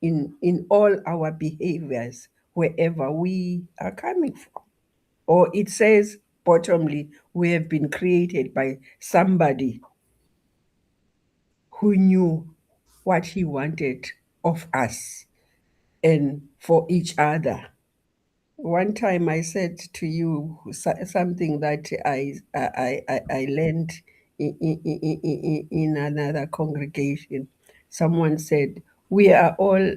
in all our behaviors, wherever we are coming from. Or it says, bottomly, we have been created by somebody who knew what he wanted of us and for each other. One time I said to you something that I learned in another congregation. Someone said, we are all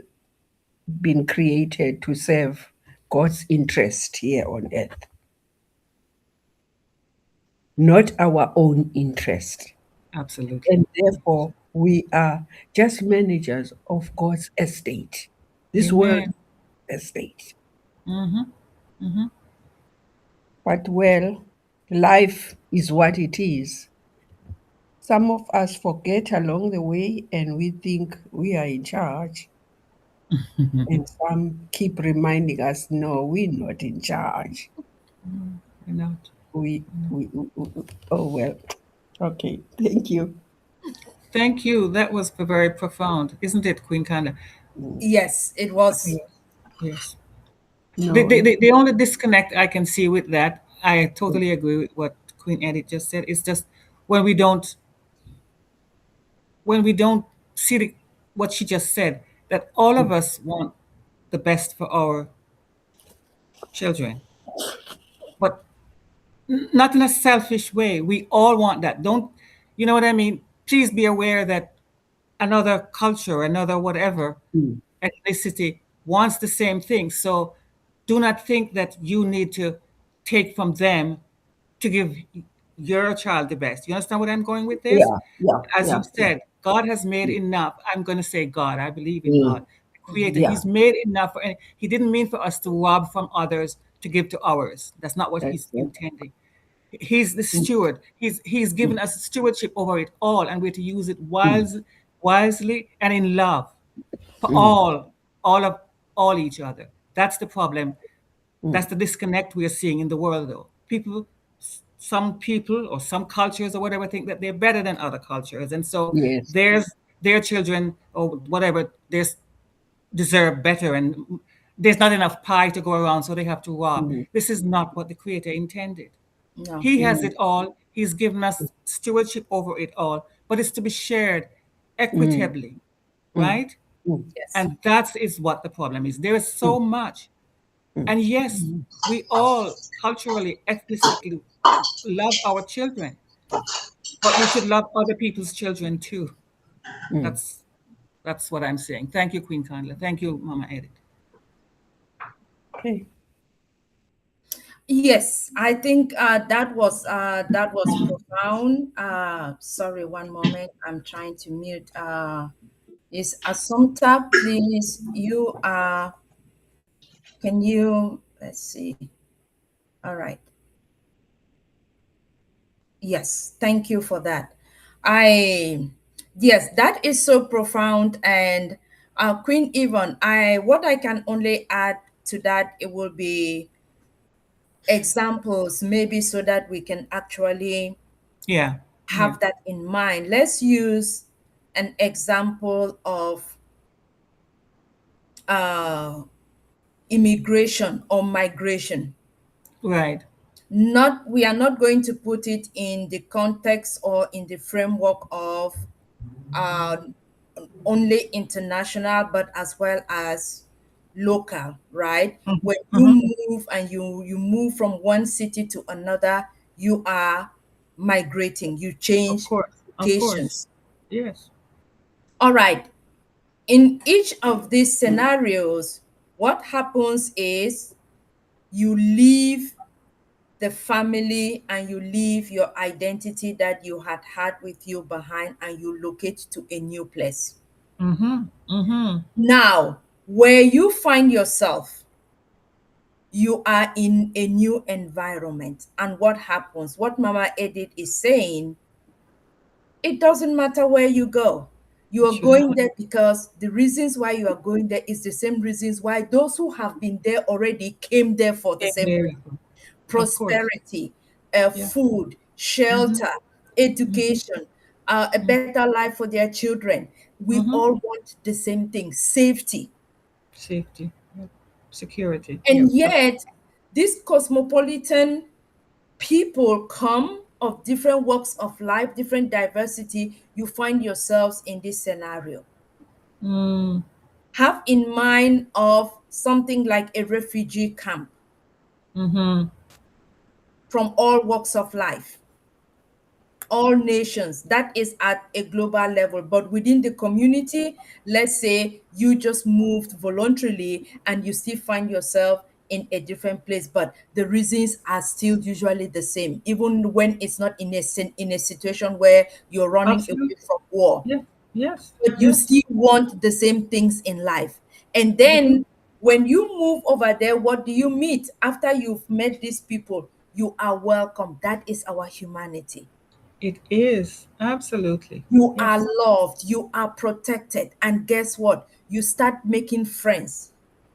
been created to serve God's interest here on earth, not our own interest. Absolutely. And therefore, we are just managers of God's estate, this world Amen. estate. Mm-hmm. Mm-hmm. But well, life is what it is. Some of us forget along the way and we think we are in charge. And some keep reminding us, no, we're not in charge. We're not. Oh, well. Okay. Thank you. Thank you. That was very profound, isn't it, Queen Kanda? Yes, it was. Yes. Yes. The, No. the, the the only disconnect I can see with that, I totally agree with what Queen Edith just said. It's just when we don't when we don't see what she just said, that all of us want the best for our children, but not in a selfish way. We all want that. Don't you know what I mean? Please be aware that another culture, another whatever Mm, ethnicity wants the same thing. So do not think that you need to take from them to give your child the best. You understand what I'm going with this? yeah, yeah, As you yeah, yeah. said, God has made enough. I'm going to say God. I believe in God, Mm, the Creator. yeah, He's made enough. And He didn't mean for us to rob from others to give to ours. That's not what that's He's it. intending. He's the Mm, steward. He's given mm, us stewardship over it all, and we're to use it mm, wisely and in love for mm, all of all each other. That's the problem. That's mm. the disconnect we are seeing in the world, though. Some people or some cultures or whatever think that they're better than other cultures, and so Yes. their children or whatever deserve better, and there's not enough pie to go around, so they have to rob. Mm, This is not what the Creator intended. No. He has mm, it all. He's given us stewardship over it all, but it's to be shared mm, equitably, mm, right? mm, Yes. And that is what the problem is. There is so mm, much. mm. And yes, we all culturally, ethnically love our children, but we should love other people's children too. Mm. That's that's what I'm saying. Thank you, Queen Kandla. Thank you, Mama Edith. Okay. Yes, I think that was profound. Sorry, one moment. I'm trying to mute. Is Assumpta, please? You are. Can you? Let's see. All right. Yes, thank you for that. I yes, that is so profound. And Queen Yvonne, I what I can only add to that, it will be examples, maybe so that we can actually Yeah, yeah, have that in mind. Let's use an example of uh, immigration or migration. right. Not we are not going to put it in the context or in the framework of uh, only international, but as well as local, right? Mhm. When you Mhm. move and you move from one city to another, you are migrating, you Of change course. Of course. locations. Yes. All right. In each of these scenarios, what happens is you leave the family and you leave your identity that you had with you behind and you locate to a new place. Mhm. Mhm. Now, where you find yourself, you are in a new environment. And what happens? What Mama Edith is saying, it doesn't matter where you go. You It are should going not. there because the reasons why you are going there is the same reasons why those who have been there already came there for the Same same there. reason. Of course. Prosperity, Yeah. food, Mhm. shelter, Mhm. education, a better life for their children. We Mhm. all want the same thing, safety. Safety. Yep. Security. Yep. And yet, this cosmopolitan people come of different walks of life, different diversity, you find yourselves in this scenario. Mm. Have in mind of something like a refugee camp Mhm. from all walks of life, all nations. That is at a global level. But within the community, let's say you just moved voluntarily and you still find yourself in a different place, but the reasons are still usually the same, even when it's not in in a situation where you're running away Absolutely. from war, Yes. Yes. but you Yes. still want the same things in life. And You do. then when you move over there, what do you meet after you've met these people? You are welcome. That is our humanity. It is. Absolutely. You are Yes. loved, you are protected. And guess what? You start making friends.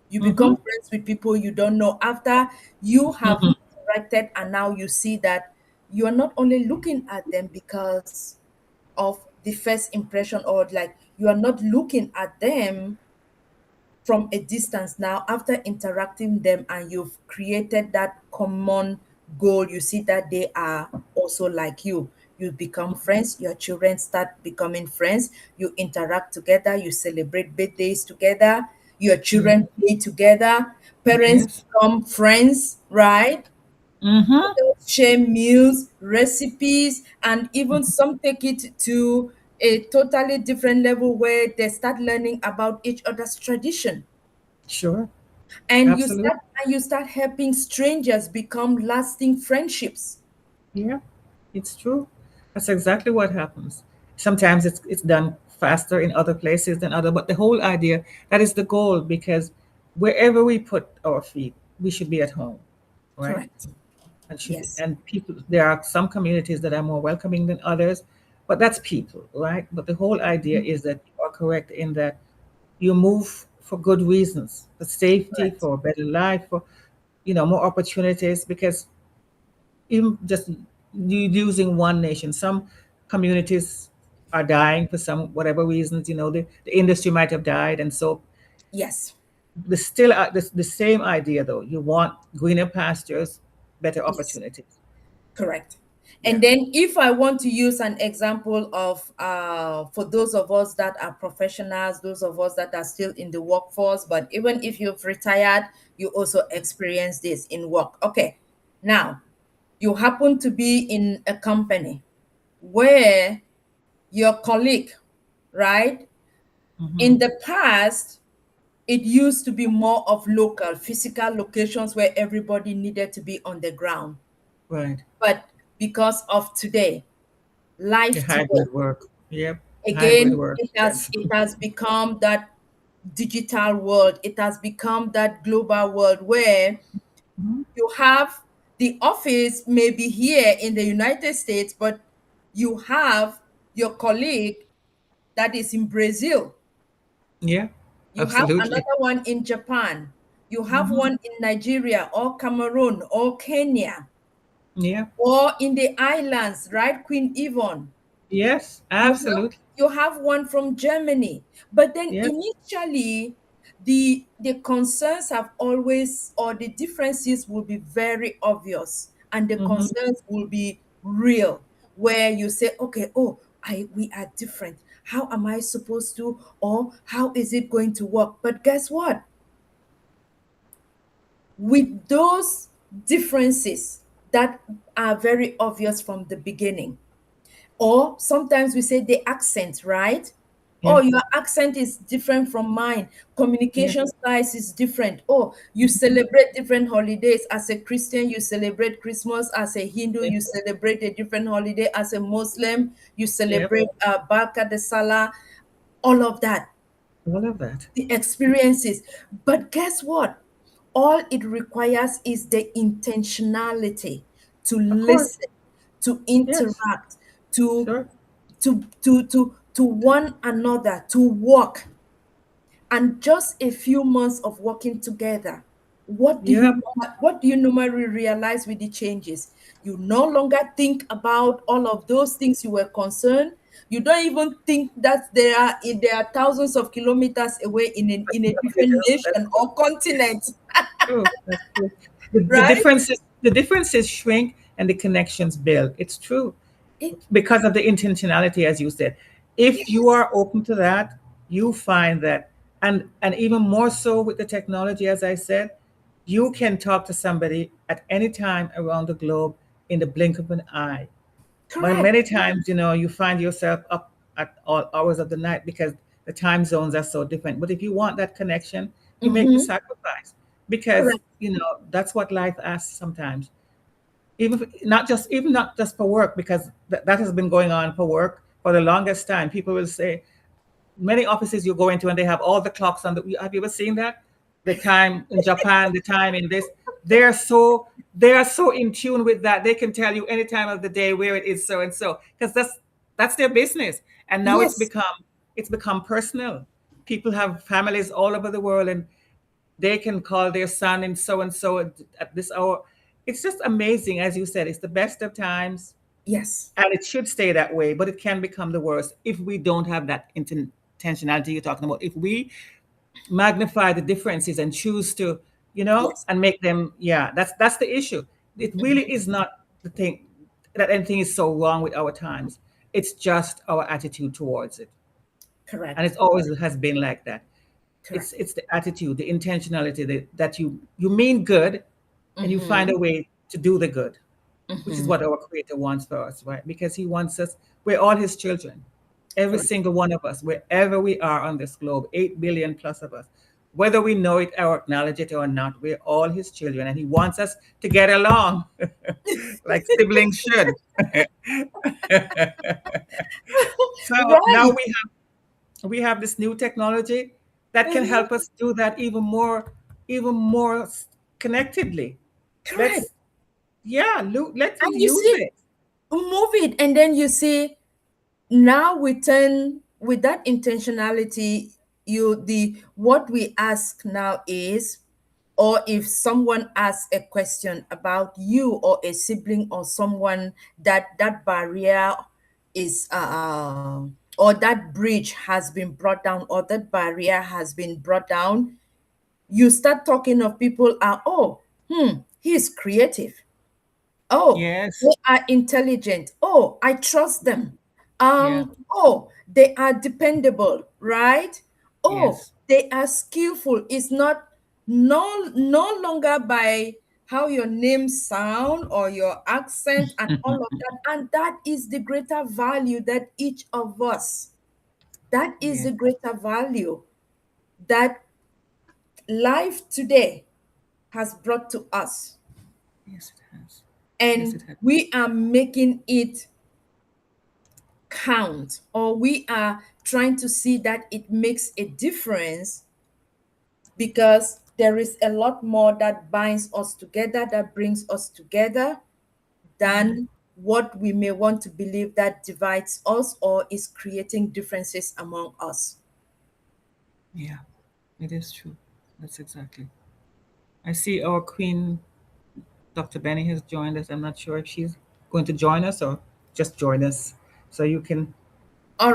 You become Mhm. friends with people you don't know after you have Mhm. interacted, and now you see that you are not only looking at them because of the first impression, or like you are not looking at them from a distance. Now after interacting them and you've created that common goal, you see that they are also like you become friends, your children start becoming friends, you interact together, you celebrate birthdays together, your Mm. children play together, parents Yes. become friends, right? Mhm. Adults share meals, recipes, and even some take it to a totally different level where they start learning about each other's tradition. Sure. And Absolutely. you start helping strangers become lasting friendships. Yeah. It's true. That's exactly what happens. Sometimes it's done faster in other places than other, but the whole idea, that is the goal, because wherever we put our feet, we should be at home, right? Correct. And should be, Yes. and people, there are some communities that are more welcoming than others, but that's people, right? But the whole idea is that you are correct in that you move for good reasons, for safety, Correct. for a better life, for more opportunities, because even just using one nation, some communities are dying for some whatever reasons. The industry might have died, and so Yes. the same idea, though. You want greener pastures, better Yes. opportunities. Correct. Yeah. And then if I want to use an example of for those of us that are professionals, those of us that are still in the workforce, but even if you've retired, you also experience this in work. Okay. Now, you happen to be in a company where your colleague, right? Hmm. In the past, it used to be more of local, physical locations where everybody needed to be on the ground. Right. But because of today, The life today, hybrid work. Yep. Hybrid again, work. Yes. it has become that digital world. It has become that global world where Mhm. you have the office maybe here in the United States, but you have your colleague that is in Brazil. Yeah. You have Absolutely. another one in Japan. You have Hmm. one in Nigeria or Cameroon or Kenya Yeah. or in the islands, right? Queen Yvonne. Yes. You have Absolutely. you have one from Germany. But then Yes. initially the concerns have always, or the differences will be very obvious. and the Mm-hmm. concerns will be real, where you say, okay, oh, I we are different. How am I supposed to, or how is it going to work? But guess what? With those differences that are very obvious from the beginning, or sometimes we say the accent, right? Oh, Yeah. your accent is different from mine. Yeah. Communication styles is different. Oh, you celebrate different holidays. As a Christian, you celebrate Christmas. As a Hindu, Yeah. you celebrate a different holiday. As a Muslim, you Yeah. celebrate Barka de Salah. All of that, All of that. the experiences. But guess what? All it requires is the intentionality to Of course. listen, to Yes. interact, to Sure. to one another, to work. And just a few months of working together, Yeah. what do you normally realize with the changes? You no longer think about all of those things you were concerned. You don't even think that there are thousands of kilometers away in a You different do. That's nation or continent, true. That's true. The right? differences shrink and the connections build. It's true It because of the intentionality, as you said. If you Yes, are open to that, you find that, and even more so with the technology, as I said, you can talk to somebody at any time around the globe in the blink of an eye. But correct. many times, you find yourself up at all hours of the night because the time zones are so different. But if you want that connection, you make the Mm-hmm. sacrifice because Correct. that's what life asks sometimes. Even not just for work, because that has been going on for work for the longest time. People will say, many offices you go into and they have all the clocks on the. Have you ever seen that? The time in Japan, the time in this. They are so in tune with that. They can tell you any time of the day where it is so and so because that's their business. And now it's Yes, become personal. People have families all over the world and they can call their son and so at this hour. It's just amazing, as you said. It's the best of times, yes, and it should stay that way. But it can become the worst if we don't have that intentionality you're talking about. If we magnify the differences and choose to, yes. and make them, yeah, that's the issue. It really is not the thing that anything is so wrong with our times. It's just our attitude towards it, and Correct. it always has been like that. it's Correct. it's the attitude, the intentionality that you mean good, and you find Mm-hmm. a way to do the good, which is Mm-hmm. what our creator wants for us, right? Because he wants us, we're all his children, every Correct. single one of us, wherever we are on this globe, 8 billion plus of us, whether we know it or acknowledge it or not, we're all his children, and he wants us to get along like siblings should. So now Right. we have this new technology that can Mhm. help us do that even more connectedly. Correct. Let's Yeah, let's And you use see, it. move it, and then you see, now we turn with that intentionality. The what we ask now is, or if someone asks a question about you or a sibling or someone, that barrier is or that bridge has been brought down, or that barrier has been brought down, you start talking of people are, oh, he's creative. Oh, Yes. they are intelligent. Oh, I trust them. Yeah. Oh, they are dependable, right? Oh, Yes. they are skillful. It's not no longer by how your name sound or your accent and all of that. And that is the greater value that each of us, that is Yeah. the greater value that life today has brought to us. Yes, it has. Yes, it And has. we are making it count, or we are trying to see that it makes a difference, because there is a lot more that binds us together, that brings us together, than what we may want to believe that divides us or is creating differences among us. Yeah, it is true. That's exactly. I see our queen, Dr. Benny, has joined us. I'm not sure if she's going to join us or just join us. So All you can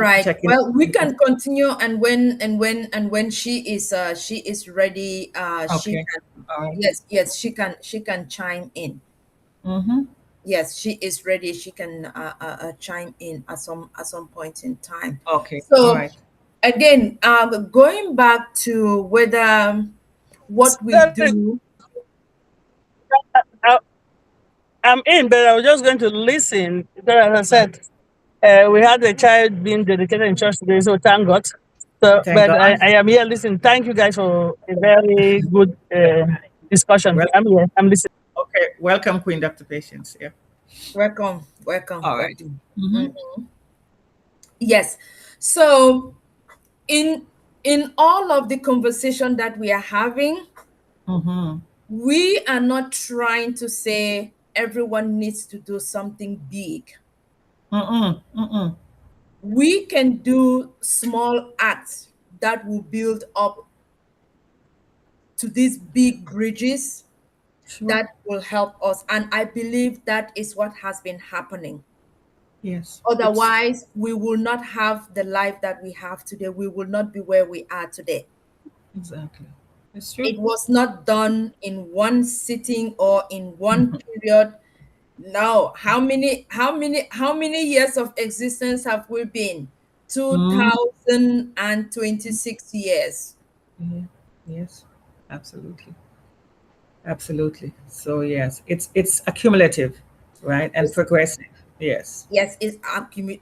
right, check in. well, we You can, can continue, and when she is ready, she okay. can, All right. yes, she can chime in. Mm-hmm. Yes, she is ready. She can chime in at some point in time. Okay. All So right. again, going back to whether what we Sorry, do. I, I'm in, but I was just going to listen. Because as I said, we had a child being dedicated in church today, so thank God. So, Thank but God. I am here listening. Thank you guys for a very good discussion. Well, I'm here. I'm listening. okay. Welcome, Queen Dr. Patience. Yeah. Welcome, welcome, All right. welcome. Mm-hmm. Yes. So in all of the conversation that we are having, Mm-hmm. we are not trying to say everyone needs to do something big. Mm-mm. Mm-mm. We can do small acts that will build up to these big bridges Sure. that will help us. And I believe that is what has been happening. Yes. It's Otherwise, we will not have the life that we have today. We will not be where we are today. exactly. It's true. It was not done in one sitting or in one period. Now, how many years of existence have we been? Mm. 2026 years. Yeah. Yes. Absolutely. Absolutely. So yes, it's accumulative, right, and It's, progressive. Yes. yes,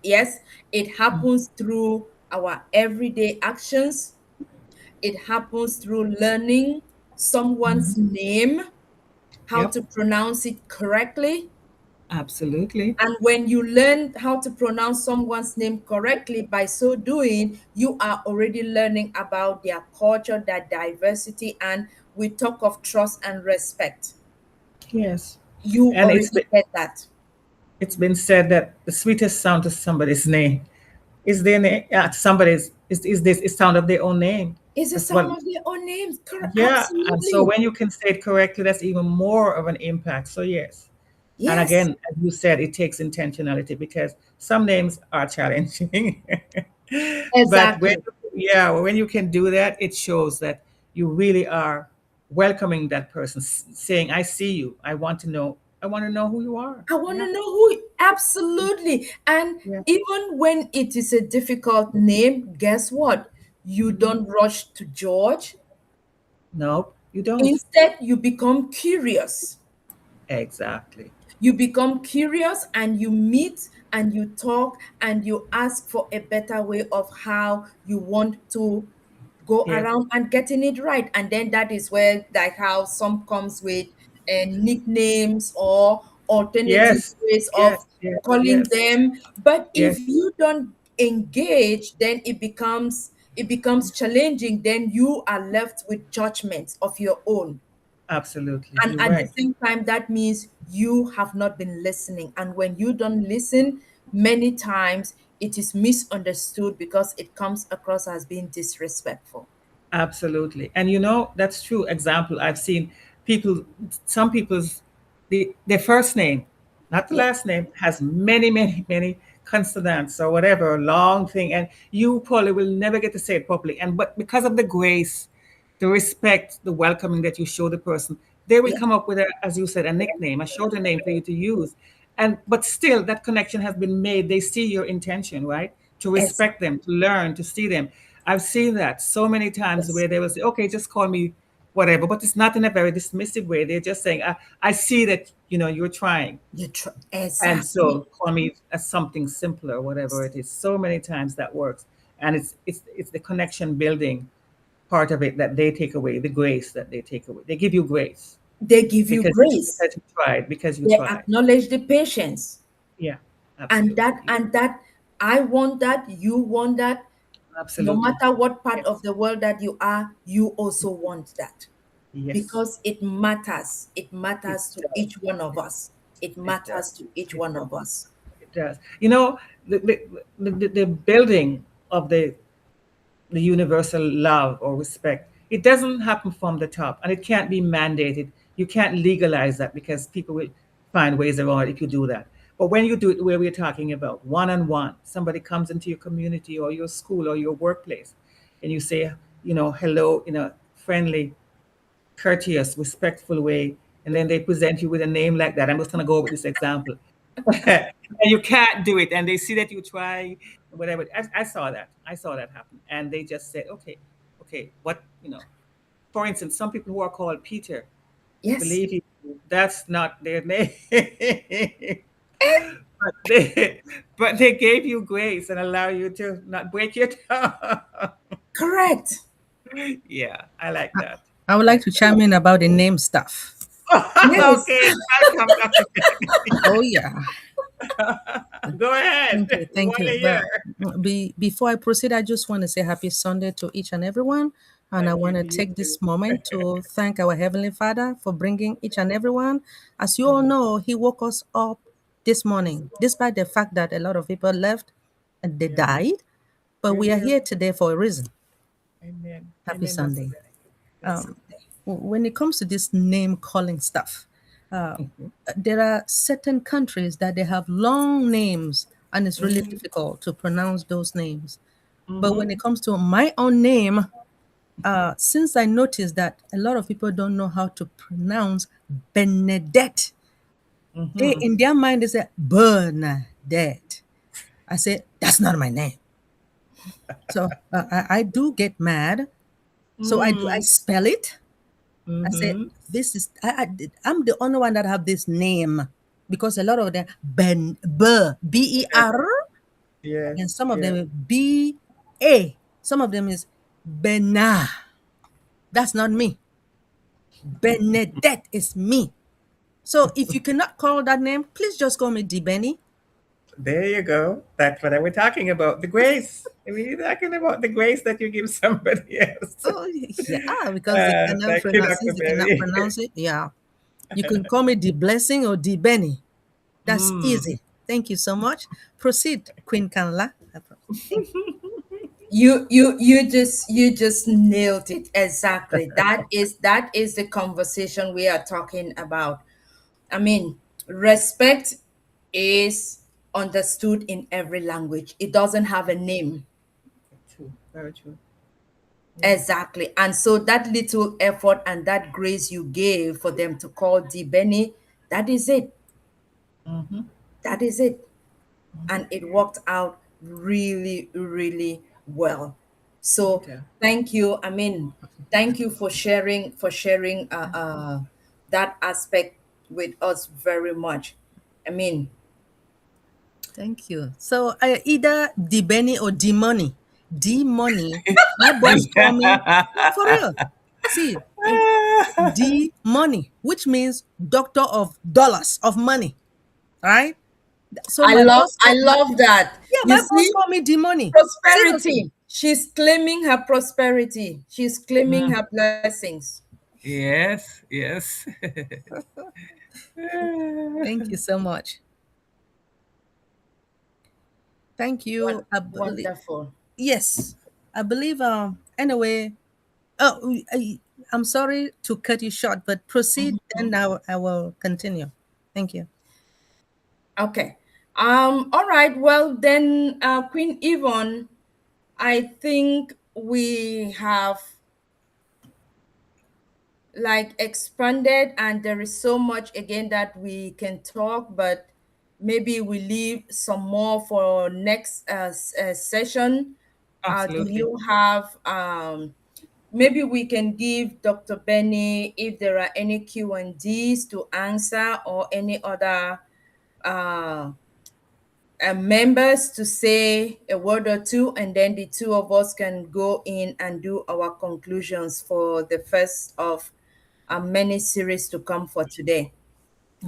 yes, it happens through our everyday actions. It happens through learning someone's name, how Yep. to pronounce it correctly. Absolutely. And when you learn how to pronounce someone's name correctly, by so doing, you are already learning about their culture, their diversity, and we talk of trust and respect. Yes. You And already get that. it's been said that the sweetest sound to somebody's name is their name. Somebody's is this is sound of their own name. It's the That's sound what. of their own names. Correct. Yeah. And so Absolutely. when you can say it correctly, that's even more of an impact. So yes. And Yes, again, as you said, it takes intentionality because some names are challenging. But when, exactly. yeah, when you can do that, it shows that you really are welcoming that person, saying, "I see you. I want to know who you are." I want Yeah, to know who, absolutely. And yeah. even when it is a difficult name, guess what? You don't rush to George. No, you don't. Instead, you become curious. Exactly. You become curious and you meet and you talk and you ask for a better way of how you want to go Yeah. around and getting it right. And then that is where, like, how some comes with nicknames or alternative Yes. ways of Yes. Yes. calling Yes. them. But if Yes. you don't engage, then it becomes challenging. Then you are left with judgments of your own, Absolutely. and You're at the right. same time that means you have not been listening, and when you don't listen, many times it is misunderstood because it comes across as being disrespectful. Absolutely. And that's true. Example, I've seen people, some people's, their first name, not the Yeah. last name, has many, many, many consonants or whatever, long thing. And you probably will never get to say it properly. But because of the grace, the respect, the welcoming that you show the person, they will Yeah. come up with as you said, a nickname, a shorter name for you to use. But still that connection has been made. They see your intention, right? To respect Exactly. them, to learn, to see them. I've seen that so many times Yes. where they will say, okay, just call me whatever, but it's not in a very dismissive way. They're just saying, I see that, you're trying. And Exactly. so call me as something simpler, whatever it is. So many times that works. And it's the connection building part of it that they take away, the grace that they take away. They give you grace They give you because grace. you tried, because you They tried. acknowledge the patience. Yeah, and absolutely. that and that I want that, you want that. No Absolutely. matter what part of Yes. the world that you are, you also want that, Yes. because it matters. It It matters to does. each one of us. It It matters does. to each It one of us. It does. The building of the universal love or respect, it doesn't happen from the top and it can't be mandated. You can't legalize that because people will find ways around it if you do that. But when you do it where we're talking about one on one, somebody comes into your community or your school or your workplace and you say, hello in a friendly, courteous, respectful way, and then they present you with a name like that. I'm just gonna go with this example. And you can't do it, and they see that you try, whatever. I saw that. I saw that happen, and they just said, okay, okay, what For instance, some people who are called Peter, Yes, believe you, that's not their name. but they, but they gave you grace and allow you to not break your tongue. correct. Yeah, I like that. I would I like like to chime in about the name stuff. that. Yes, Okay, welcome, Dr. Oh yeah. Go ahead. Thank you, We thank want you. to hear. But before I proceed, I just want to say happy Sunday to each and everyone. And I Thank you want to to you take too. this moment to thank our Heavenly Father for bringing each and everyone. As you all know, He woke us up this morning, despite the fact that a lot of people left and they Yeah, died. But we're we are here. here today for a reason. Amen. Happy Amen, Dr. Sunday. Benny. Yes. Um, when it comes to this name calling stuff, uh, there are certain countries that they have long names and it's really difficult to pronounce those names. But when it comes to my own name, since I noticed that a lot of people don't know how to pronounce Benedette, they in their mind they say Bernadette. I say that's not my name. So I do get mad. So I spell it. I said, Mm-hmm. this is, I'm the only one that have this name because a lot of them, B-E-R, and Yes, some of yes. them B-A. Some of them is Bena. That's not me. Benedette is me. So if you cannot call that name, please just call me D Benny. There you go. That's what I was talking about. The grace. We're talking about the grace that you give somebody else. Oh yeah, because they cannot Thank you, pronounce, Dr. since they cannot Berry. pronounce it. Yeah. You can call me D Blessing or D Benny. That's easy. Thank you so much. Proceed, Queen Kanla. Thank you. You just nailed it exactly. That is the conversation we are talking about. I mean, respect is understood in every language. It doesn't have a name. True. Very true. Yeah. Exactly. And so that little effort and that grace you gave for them to call D Benny, that is it. That is it. And it worked out really, really well. So Yeah. thank you. I mean, thank you for sharing that aspect with us very much. I mean, Thank you. So either D Benny or D Money. D Money. My boss call me, no, for real. See, D Money, which means doctor of dollars, of money, right? So I my love boss I call, love that. yeah, You my boss see, call me D Money. Seriously. prosperity. She's claiming her prosperity. She's claiming her blessings. Yes, yes. Thank you so much. Thank you. Wonderful. Yes, I believe. Anyway, oh, I'm sorry to cut you short, but proceed. Then now I will continue. Thank you. Okay. All right. Well, then, Queen Yvonne, I think we have like expanded, and there is so much again that we can talk, but maybe we leave some more for next session. Do Absolutely. you have maybe we can give Dr. Benny if there are any Q&Ds to answer, or any other uh, members to say a word or two, and then the two of us can go in and do our conclusions for the first of many series to come for today.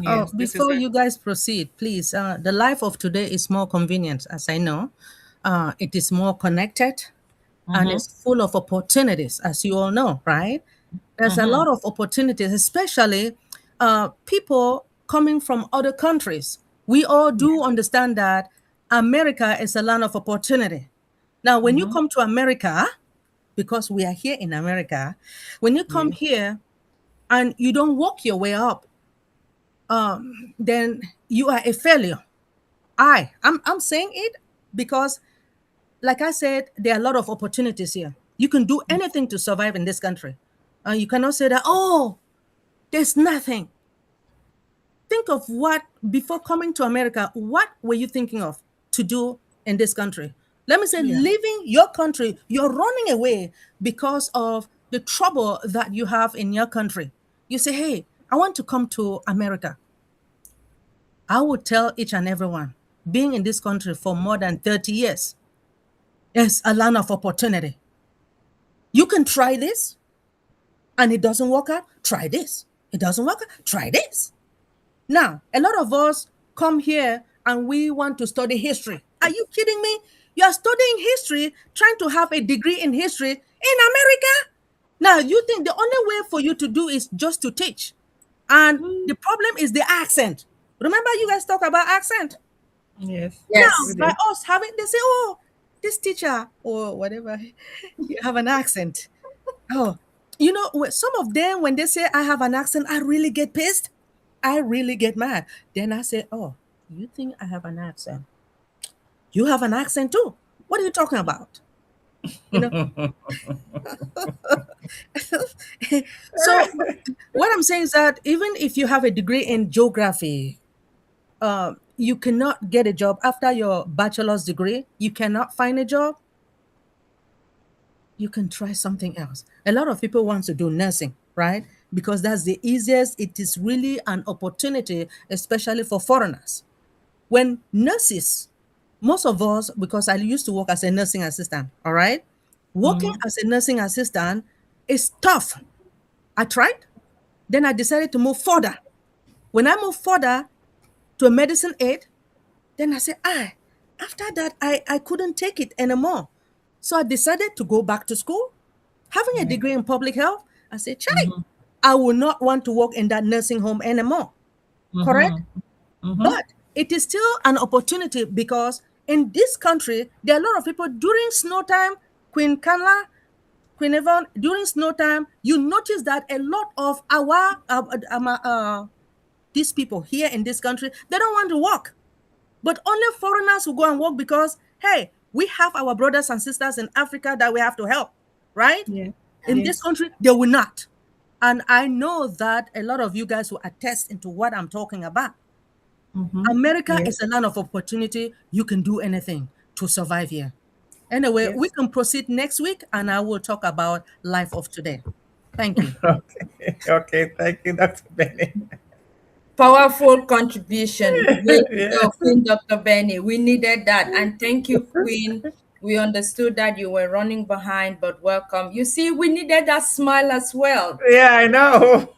Yes, this is Before it. you guys proceed, please, the life of today is more convenient, as I know. It is more connected and it's full of opportunities, as you all know, right? There's a lot of opportunities, especially people coming from other countries. We all do understand that America is a land of opportunity. Now, when you come to America, because we are here in America, when you come Yes. here and you don't walk your way up, then you are a failure. I'm saying it because, like I said, there are a lot of opportunities here. You can do anything to survive in this country. You cannot say that, oh, there's nothing. think of what, before coming to America, what were you thinking of to do in this country? Let me say, Yeah. leaving your country, you're running away because of the trouble that you have in your country. You say, hey, I want to come to America. I would tell each and everyone, being in this country for more than 30 years is a land of opportunity. You can try this and it doesn't work out, try this. It doesn't work out, try this. Now, a lot of us come here and we want to study history. Are you kidding me? You are studying history, trying to have a degree in history in America? Now, you think the only way for you to do is just to teach. And the problem is the accent. Remember, you guys talk about accent? Yes. Now, We Yes. by did. us having, they say, oh, this teacher or whatever, you have an accent. Oh, some of them, when they say I have an accent, I really get pissed. I really get mad. Then I say, oh, you think I have an accent? You have an accent too. What are you talking about? You know? So, what I'm saying is that even if you have a degree in geography, you cannot get a job after your bachelor's degree. You cannot find a job. You can try something else. A lot of people want to do nursing, right? Because that's the easiest. It is really an opportunity, especially for foreigners. When nurses, most of us, because I used to work as a nursing assistant, all right? Working as a nursing assistant is tough. I tried, then I decided to move further. When I moved further to a medicine aid, then I said, after that, I couldn't take it anymore. So I decided to go back to school. Having a Yeah. degree in public health, I said, Chai, I will not want to work in that nursing home anymore. Correct? But it is still an opportunity because in this country, there are a lot of people during snow time, Queen Kanla, Queen Yvonne, during snow time, you notice that a lot of our these people here in this country, they don't want to work. But only foreigners will go and work because, hey, we have our brothers and sisters in Africa that we have to help, right? Yeah. In this Yes. country, they will not. And I know that a lot of you guys will attest into what I'm talking about. America is Yes. a land of opportunity. You can do anything to survive here. Anyway, we Yes. can proceed next week and I will talk about life of today. Thank you. Okay. Okay. Thank you, Dr. Benny. Powerful contribution. Way to Yeah. go, Queen Dr. Benny. We needed that. And thank you, Queen. We understood that you were running behind, but welcome. You see, we needed that smile as well. Yeah, I know.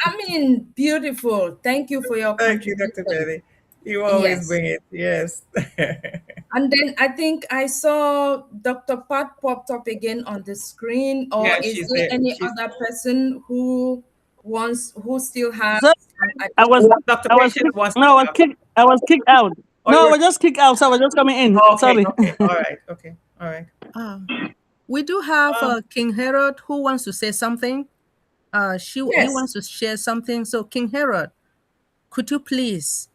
I mean, beautiful. Thank you for your Thank you, Dr. contribution. Benny. You always Yes. bring it. Yes. And then I think I saw Dr. Pat popped up again on the screen. Or Yeah, is she's there there. any She's other person who still has So I was, additional? Dr. I was Patient kicked. wants to No, talk. I was kicked out. Oh, you No, I were was just kicked out. So I was just coming in. okay. Sorry. Okay. All right. Okay. All right. Uh, we do have Um, King Herod who wants to say something. He Yes. wants to share something. So, King Herod, could you please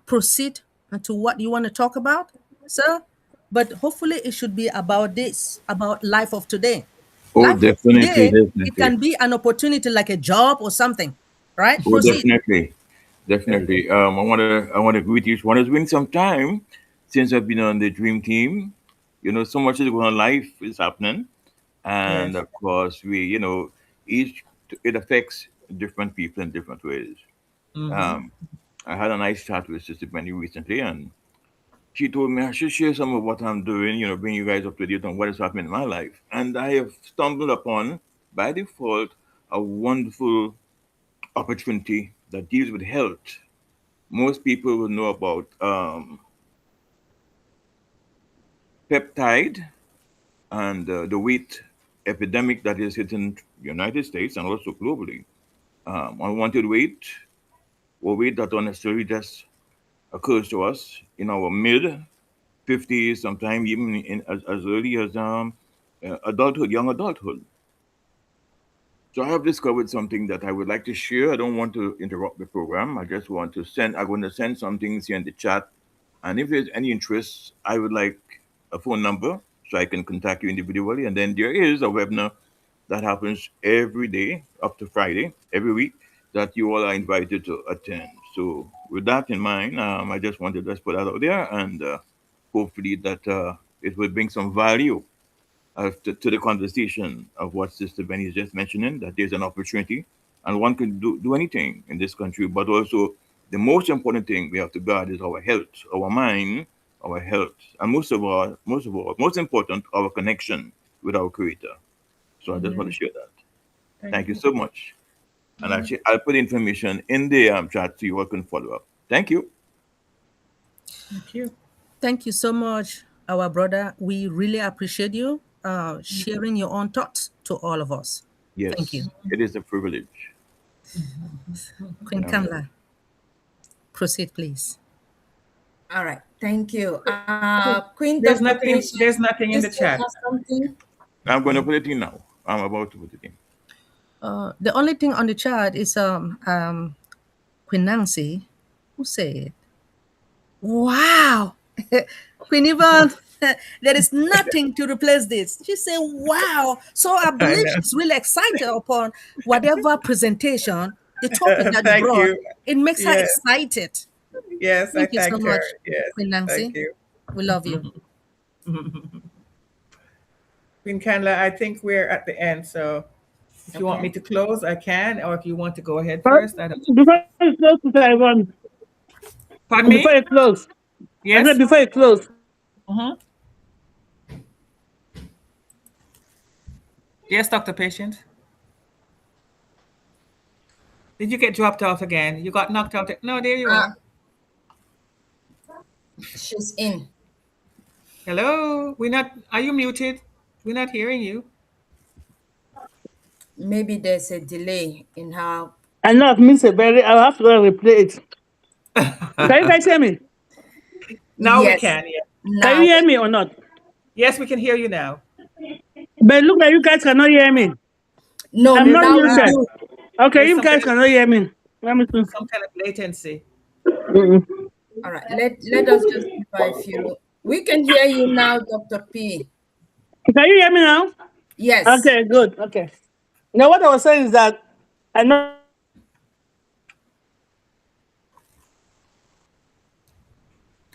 proceed to what you want to talk about, sir? But hopefully, it should be about this, about life of today. Oh, Life of definitely, today, it definitely. can be an opportunity like a job or something, right? Oh, Proceed. definitely, definitely. I want to greet each one. It's been some time since I've been on the dream team. So much is going on. Life is happening, and yes. of course, each it affects different people in different ways. Um, I had a nice chat with Sister Penny recently, and she told me I should share some of what I'm doing. Bring you guys up to date on what is happening in my life, and I have stumbled upon, by default, a wonderful opportunity that deals with health. Most people will know about peptide and the weight epidemic that is hitting the United States and also globally. Unwanted weight or weight that unnecessarily just occurs to us in our mid 50s, sometimes even as early as adulthood, young adulthood. So I have discovered something that I would like to share. I don't want to interrupt the program. I just want to send. I'm going to send some things here in the chat, and if there's any interest, I would like a phone number so I can contact you individually. And then there is a webinar that happens every day up to Friday, every week, that you all are invited to attend. So with that in mind, I just wanted to just put that out there, and hopefully that it will bring some value to the conversation of what Sister Benny is just mentioning, that there's an opportunity and one can do anything in this country, but also the most important thing we have to guard is our health, our mind, our health, and most important, our connection with our Creator. So I just want to share that. Thank you so much. And actually, I'll put information in the chat so you all can follow up. Thank you. Thank you. Thank you so much, our brother. We really appreciate you sharing your own thoughts to all of us. Thank Yes, you. it is a privilege. Queen All right. Kamla, proceed, please. All right. Thank you. Queen There's Dr. nothing. Patience, There's nothing you in the still chat. have something? I'm going to put it in now. I'm about to put it in. The only thing on the chart is Queen Nancy, who said, "Wow, Queen Yvonne, there is nothing to replace this." She said, "Wow." So I I believe know. she's really excited upon whatever presentation, the topic that you Thank brought. you. It makes her Yes. excited. Yes, I Thank you so thanked her. much, Yes. Queen Thank Nancy. you. We love you. Queen Kanla, I think we're at the end. So if you want me Okay. to close, I can. Or if you want to go ahead But first, I don't. before you close, Sister Yvonne, Pardon before me? you close, I said Yes? before you close, Mm-hmm. Yes, Dr. Patient. Did you get dropped off again? You got knocked out? No, there you Uh, are. she's in. Hello? We're not, are you muted? We're not hearing you. Maybe there's a delay in her. I know I've missed a very, I'll have to go and replay it. Can you guys hear me? Now we Yes. can, yeah. Can you Now, hear me or not? Yes, we can hear you now. But it look like you guys cannot hear me. no, I'm There's not some now kind we of muted. do. Okay, there's you some kind guys cannot hear me. Let me see. some kind of latency. Mm-mm. All right. Let us just give her a few. We can hear you now, Dr. P. Can you hear me now? Yes. Okay, good. Okay. Now, what I was saying is that I know it's very difficult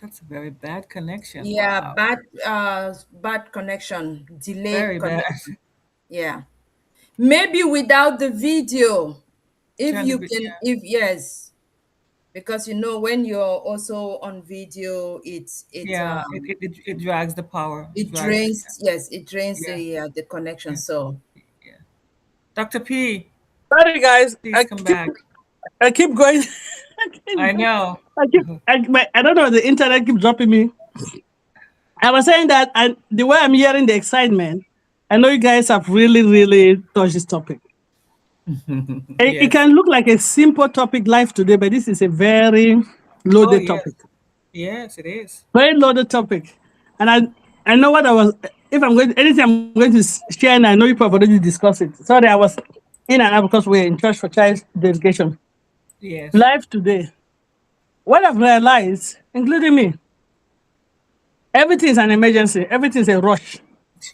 to That's a very bad connection. Yeah, Wow. bad connection, delayed Very bad. connection. Yeah. Maybe without the video. If Turn the you bit, can, if yes, because when you're also on video, yeah, it drags the power. It it drags it. drains, yes, it drains Yeah, the connection. yeah, So yeah. Dr. P, sorry, guys. please come back. I keep going. I know. I don't know. The internet keeps dropping me. I was saying that the way I'm hearing the excitement, I know you guys have really, really touched this topic. It Yes. can look like a simple topic live today, but this is a very Oh, loaded yes. topic. Yes, it is. Very loaded topic. And I know what I was, if I'm going, anything I'm going to share, and I know you have already discussed it. Sorry, I was in and out because we're in church for child dedication. Yes. Live today. What I've realized, including me, everything is an emergency, everything is a rush.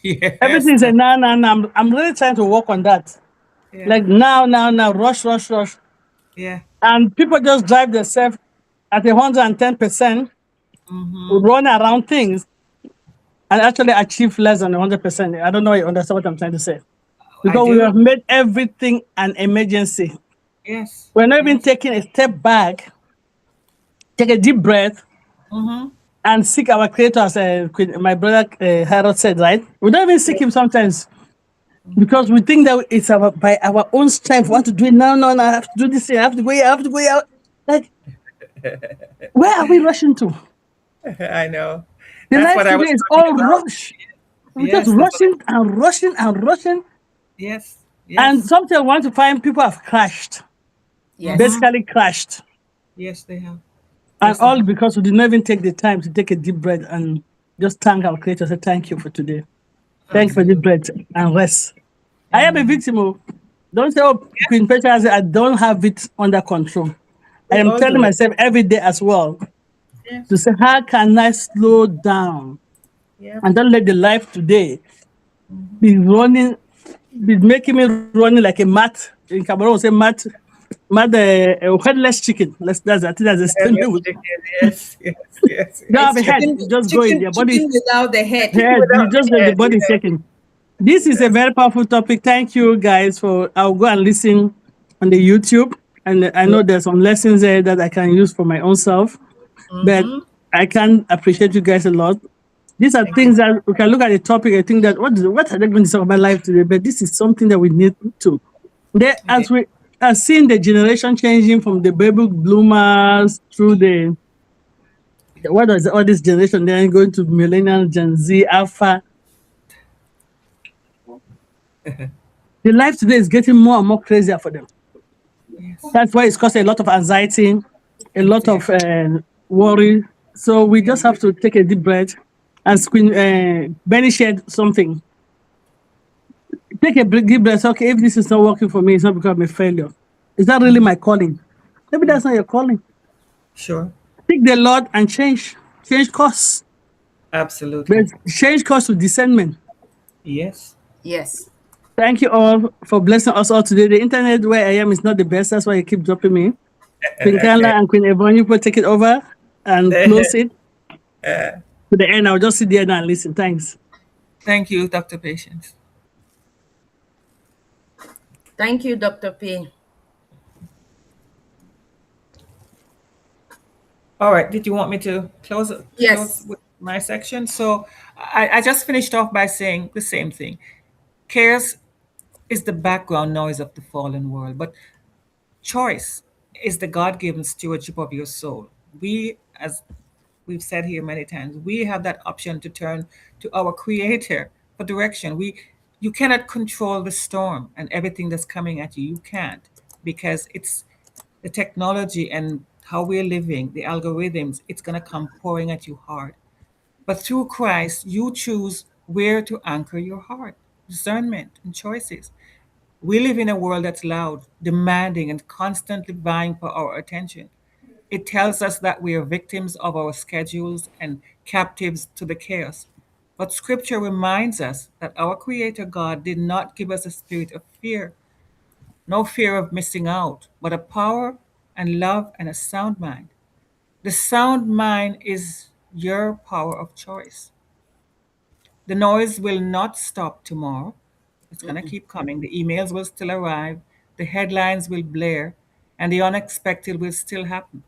Yes. Everything is a now, now, now. I'm really trying to work on that. Yeah. Like now, now, now, rush, rush, rush. Yeah. And people just drive themselves at 110%, Mm-hmm. run around things, and actually achieve less than 100%. I don't know if you understand what I'm trying to say. I Because we do. have made everything an emergency. Yes. We're not even Yes. taking a step back, take a deep breath, Mm-hmm. and seek our Creator, as my brother Harold said, right? We don't even seek Him sometimes because we think that it's by our own strength. We want to do it now, no, no, I have to do this, I have to go here, I have to go here. Like, where are we rushing to? I know. The That's life what I today was is talking all about. rush. We're just Yes, that's what rushing and rushing and rushing. yes. And Yes. sometimes we want to find people have crashed, yes, Mm-hmm. basically crashed. Yes, they have. And Yes, they all have. because we did not even take the time to take a deep breath and just thank our Creator. Say, thank you for today. Thank you for the Absolutely. breath and rest. I am a victim. Oh. Don't say, oh, Queen Petra, I don't have it under control. I We am all telling do it. myself every day as well to Yes. say, how can I slow down Yep. and don't let the life today be running, be making me running like a mat. In Cameroon, we say mat. mad headless chicken. I think that's a Headless statement. chicken. Yes, yes, yes, You don't have yes. a head. Chicken, You just go in. chicken, Their body chicken without the head. Chicken head. You without just the go. The head. body is Yes, shaking. This is a yes. very powerful topic. Thank you guys for. I'll go and listen on the YouTube, and I know there's some lessons there that I can use for my own self. But Mm-hmm. I can appreciate you guys a lot. These are Thank you. things that we can look at the topic and think that what are they going to talk about life today? But this is something that we need to. There, Yeah. as we are seeing the generation changing from the baby bloomers through what is all this generation then going to millennial, Gen Z, Alpha. The life today is getting more and more crazier for them. Yes. That's why it's causing a lot of anxiety, a lot Yeah. of worry. So we Yeah. just have to take a deep breath. As Queen Benny shared something, take a deep breath. Okay, if this is not working for me, it's not because I'm a failure. Is that really my calling? Maybe Yeah. that's not your calling. Sure. Pick the Lord and change course, but Absolutely. change course with discernment. Yes. Yes. Thank you all for blessing us all today. The internet where I am is not the best. That's why you keep dropping me. Queen Okay. Kanla and Queen Yvonne, you both take it over and close it to the end. I'll just sit there now and listen. Thanks. Thank you, Dr. Patience. Thank you, Dr. P. All right. Did you want me to close Yes. with my section? So I just finished off by saying the same thing. Chaos is the background noise of the fallen world, but choice is the God-given stewardship of your soul. We, as we've said here many times, we have that option to turn to our Creator for direction. You cannot control the storm and everything that's coming at you. You can't, because it's the technology and how we're living, the algorithms. It's gonna come pouring at you hard. But through Christ, you choose where to anchor your heart, discernment, and choices. We live in a world that's loud, demanding, and constantly vying for our attention. It tells us that we are victims of our schedules and captives to the chaos. But Scripture reminds us that our Creator God did not give us a spirit of fear, no fear of missing out, but a power and love and a sound mind. The sound mind is your power of choice. The noise will not stop tomorrow. It's going to keep coming. The emails will still arrive, the headlines will blare, and the unexpected will still happen.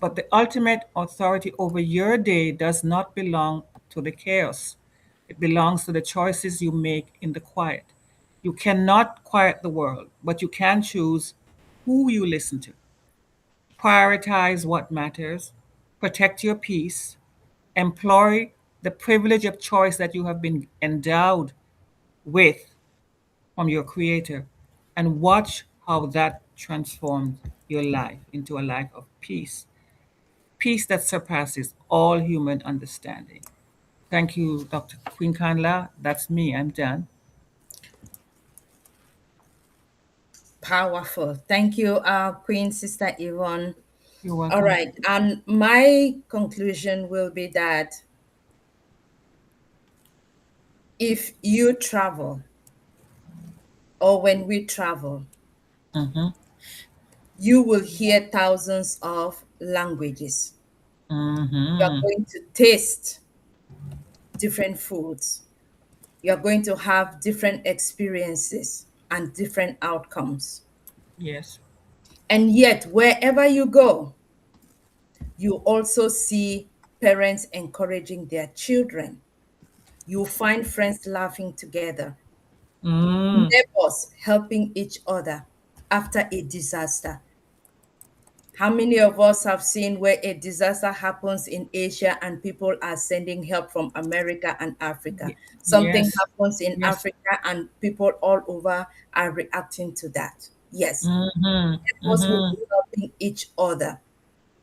But the ultimate authority over your day does not belong to the chaos. It belongs to the choices you make in the quiet. You cannot quiet the world, but you can choose who you listen to. Prioritize what matters, protect your peace, employ the privilege of choice that you have been endowed with from your Creator, and watch how that transforms your life into a life of peace. Peace that surpasses all human understanding. Thank you, Dr. Queen Kanla. That's me. I'm done. Powerful. Thank you, Queen Sister Yvonne. You're All welcome. right. And my conclusion will be that if you travel or when we travel, Mm-hmm. you will hear thousands of languages. You're Mm-hmm. going to taste different foods. You're going to have different experiences and different outcomes. Yes. And yet, wherever you go, you also see parents encouraging their children. You find friends laughing together, Mm. neighbors helping each other after a disaster. How many of us have seen where a disaster happens in Asia and people are sending help from America and Africa? Something Yes. happens in Yes. Africa and people all over are reacting to that. Yes, Mm-hmm. neighbors will Mm-hmm. be helping each other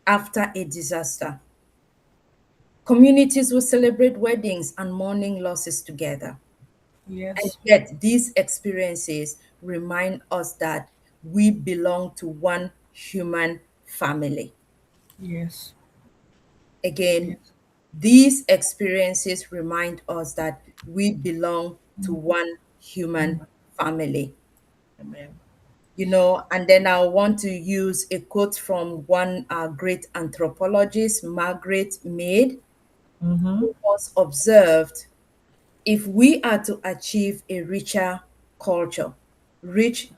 after a disaster. Communities will celebrate weddings and mourning losses together. And Yes. yet, these experiences remind us that we belong to one human family. Yes. Again, Yes. these experiences remind us that we belong to one human family. Amen. And then I want to use a quote from one great anthropologist, Margaret Mead, Mm-hmm. who once observed, if we are to achieve a richer culture, rich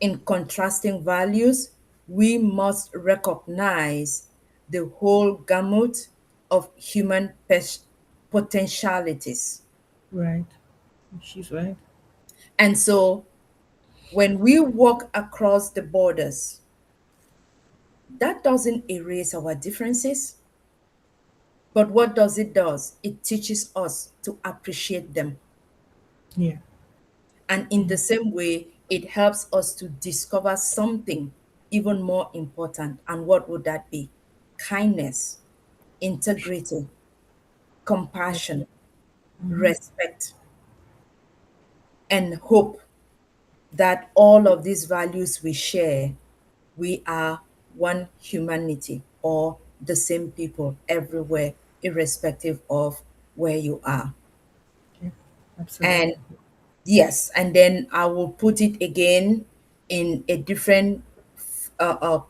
in contrasting values, we must recognize the whole gamut of human potentialities. Right. She's right. And so when we walk across the borders, that doesn't erase our differences, but what does it does? It teaches us to appreciate them. Yeah. And in the same way, it helps us to discover something even more important. And what would that be? Kindness, integrity, compassion, respect, and hope that all of these values we share, we are one humanity or the same people everywhere, irrespective of where you are. Yeah. Absolutely. And yes, and then I will put it again in a different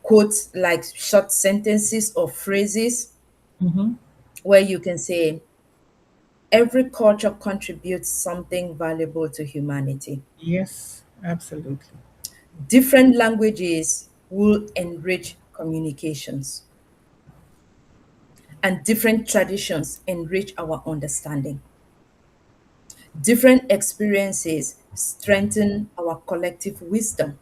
quotes, like short sentences or phrases, Mm-hmm. where you can say, every culture contributes something valuable to humanity. Yes, absolutely. Different languages will enrich communications, and different traditions enrich our understanding. Different experiences strengthen our collective wisdom.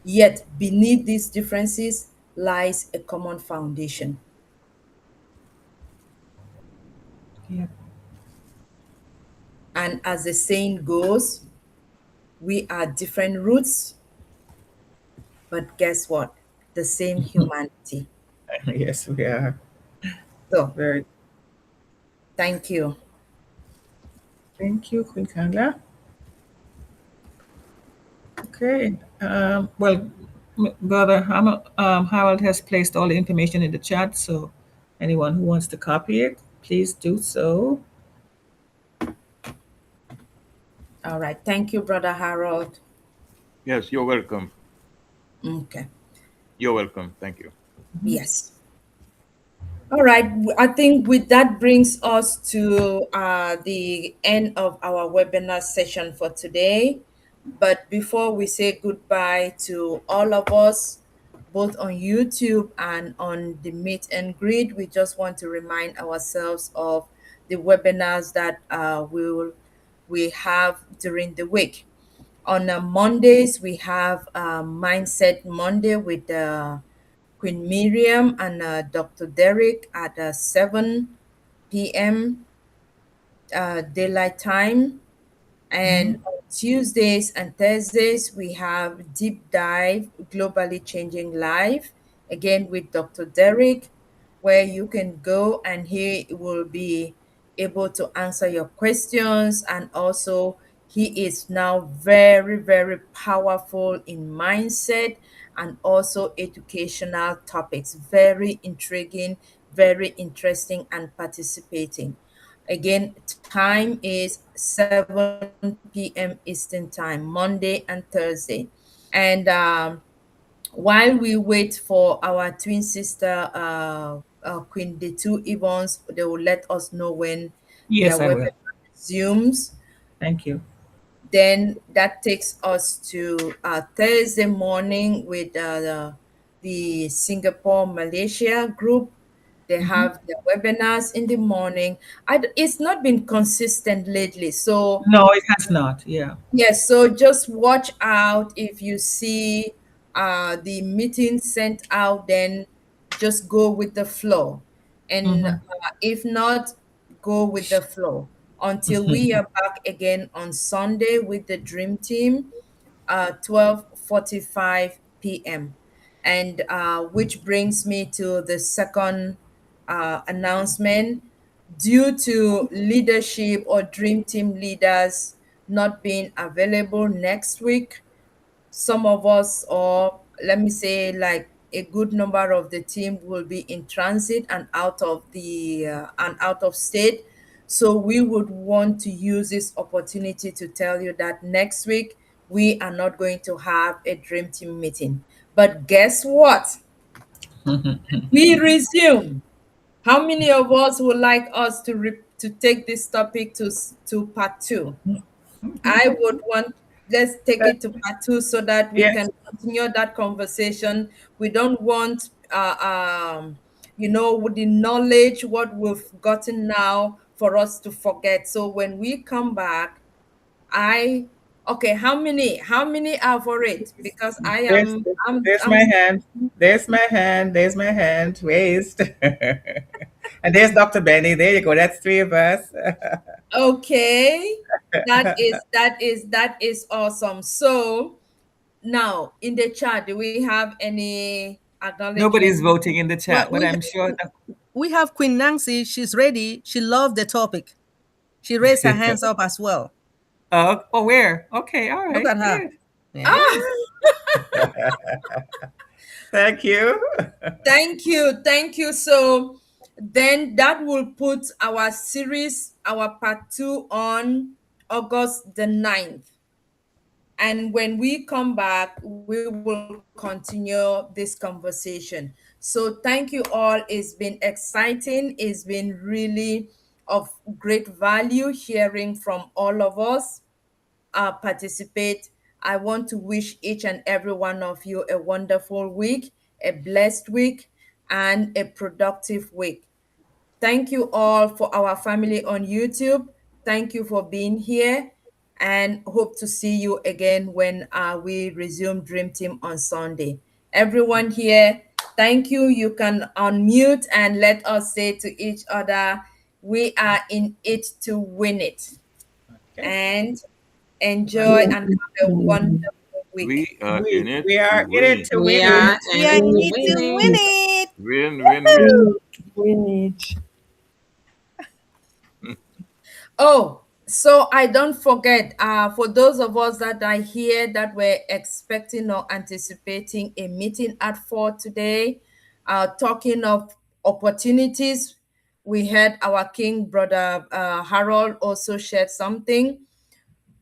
Yet, beneath these differences lies a common foundation. Yeah. And as the saying goes, we are different roots, but guess what? The same humanity. Yes, we are. So, Very. thank you. Thank you, Queen Kanla. Okay. Well, Brother Harold has placed all the information in the chat, so anyone who wants to copy it, please do so. All right. Thank you, Brother Harold. Yes, you're welcome. Okay. You're welcome. Thank you. Yes. All right. I think with that brings us to the end of our webinar session for today. But before we say goodbye to all of us, both on YouTube and on the Meet and Greet, we just want to remind ourselves of the webinars that we have during the week. On Mondays, we have Mindset Monday with Queen Miriam and Dr. Derek at 7 p.m. Daylight time. And on Tuesdays and Thursdays, we have Deep Dive Globally Changing Life, again with Dr. Derek, where you can go and he will be able to answer your questions. And also, he is now very, very powerful in mindset and also educational topics. Very intriguing, very interesting, and participating. Again, time is 7 p.m. Eastern Time, Monday and Thursday. And while we wait for our twin sister, Queen the two Yvonnes, they will let us know when their Yes, I will. webinar resumes. Thank you. Then that takes us to Thursday morning with the Singapore Malaysia group. They have their webinars in the morning. It's not been consistent lately. So No, it has not. Yeah. yes, so just watch out if you see the meeting sent out, then just go with the flow. And Mm-hmm. if not, go with the flow until we are back again on Sunday with the Dream Team, 12:45 p.m. And which brings me to the second announcement. Due to leadership or Dream Team leaders not being available next week, some of us, or let me say like a good number of the team, will be in transit and out of state. So we would want to use this opportunity to tell you that next week we are not going to have a dream team meeting. But guess what? We resume. How many of us would like us to take this topic to part two? I would want, let's take it to part two so that we can Yes, continue that conversation. We don't want, with the knowledge, what we've gotten now, for us to forget. So when we come back, I, okay, how many are for it? Because I there's am, there's I'm my hand. There's my hand. There's my hand raised. And there's Dr. Benny. There you go. That's three of us. okay. That is awesome. So now in the chat, do we have any Nobody's acknowledgement? voting in the Well, chat, but I'm sure that we have Queen Nancy. She's ready. She loved the topic. She raised her hands up as well. oh, where? Okay, all Look right, at her. good. Yeah. Ah, Thank you. thank you. So then that will put our series, our part two, on August the 9th. And when we come back, we will continue this conversation. So thank you all. It's been exciting. It's been really of great value hearing from all of us participate. I want to wish each and every one of you a wonderful week, a blessed week, and a productive week. Thank you all for our family on YouTube. Thank you for being here and hope to see you again when we resume Dream Team on Sunday. Everyone here, thank you. You can unmute and let us say to each other, we are in it to win it. Okay. And enjoy Wonderful. and have a wonderful week. We are in it We to are in it win. to We win are it. We in are it in to it to win win it. it. Win, win, win. We need. Oh, so I don't forget, for those of us that are here that were expecting or anticipating a meeting at 4 today, talking of opportunities, we heard our King brother Harold also shared something.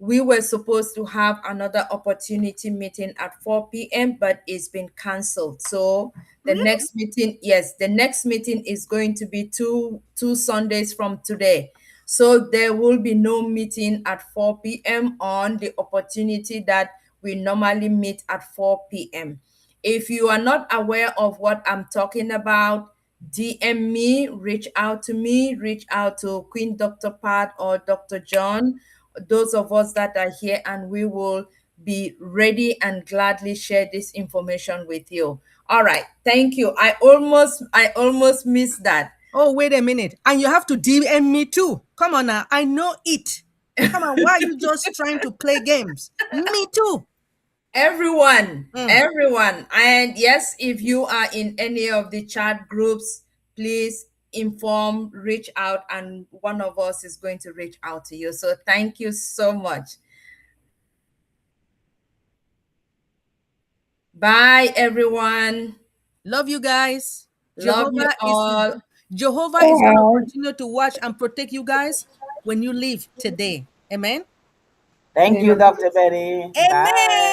We were supposed to have another opportunity meeting at 4 p.m., but it's been canceled. So the Really? next meeting, yes, the next meeting is going to be two Sundays from today. So there will be no meeting at 4 p.m. on the opportunity that we normally meet at 4 p.m. If you are not aware of what I'm talking about, DM me, reach out to me, reach out to Queen Dr. Pat or Dr. John, those of us that are here, and we will be ready and gladly share this information with you. All right, thank you. I almost missed that. Oh, wait a minute. And you have to DM me too. Come on now. I know it. Come on. Why are you just trying to play games? Me too. Everyone, Mm. everyone. And yes, if you are in any of the chat groups, please inform, reach out, and one of us is going to reach out to you. So thank you so much. Bye, everyone. Love you guys. Love you all. Jehovah is going to continue to watch and protect you guys when you leave today. Amen. Thank you, Amen. Dr. Betty. Amen. Bye.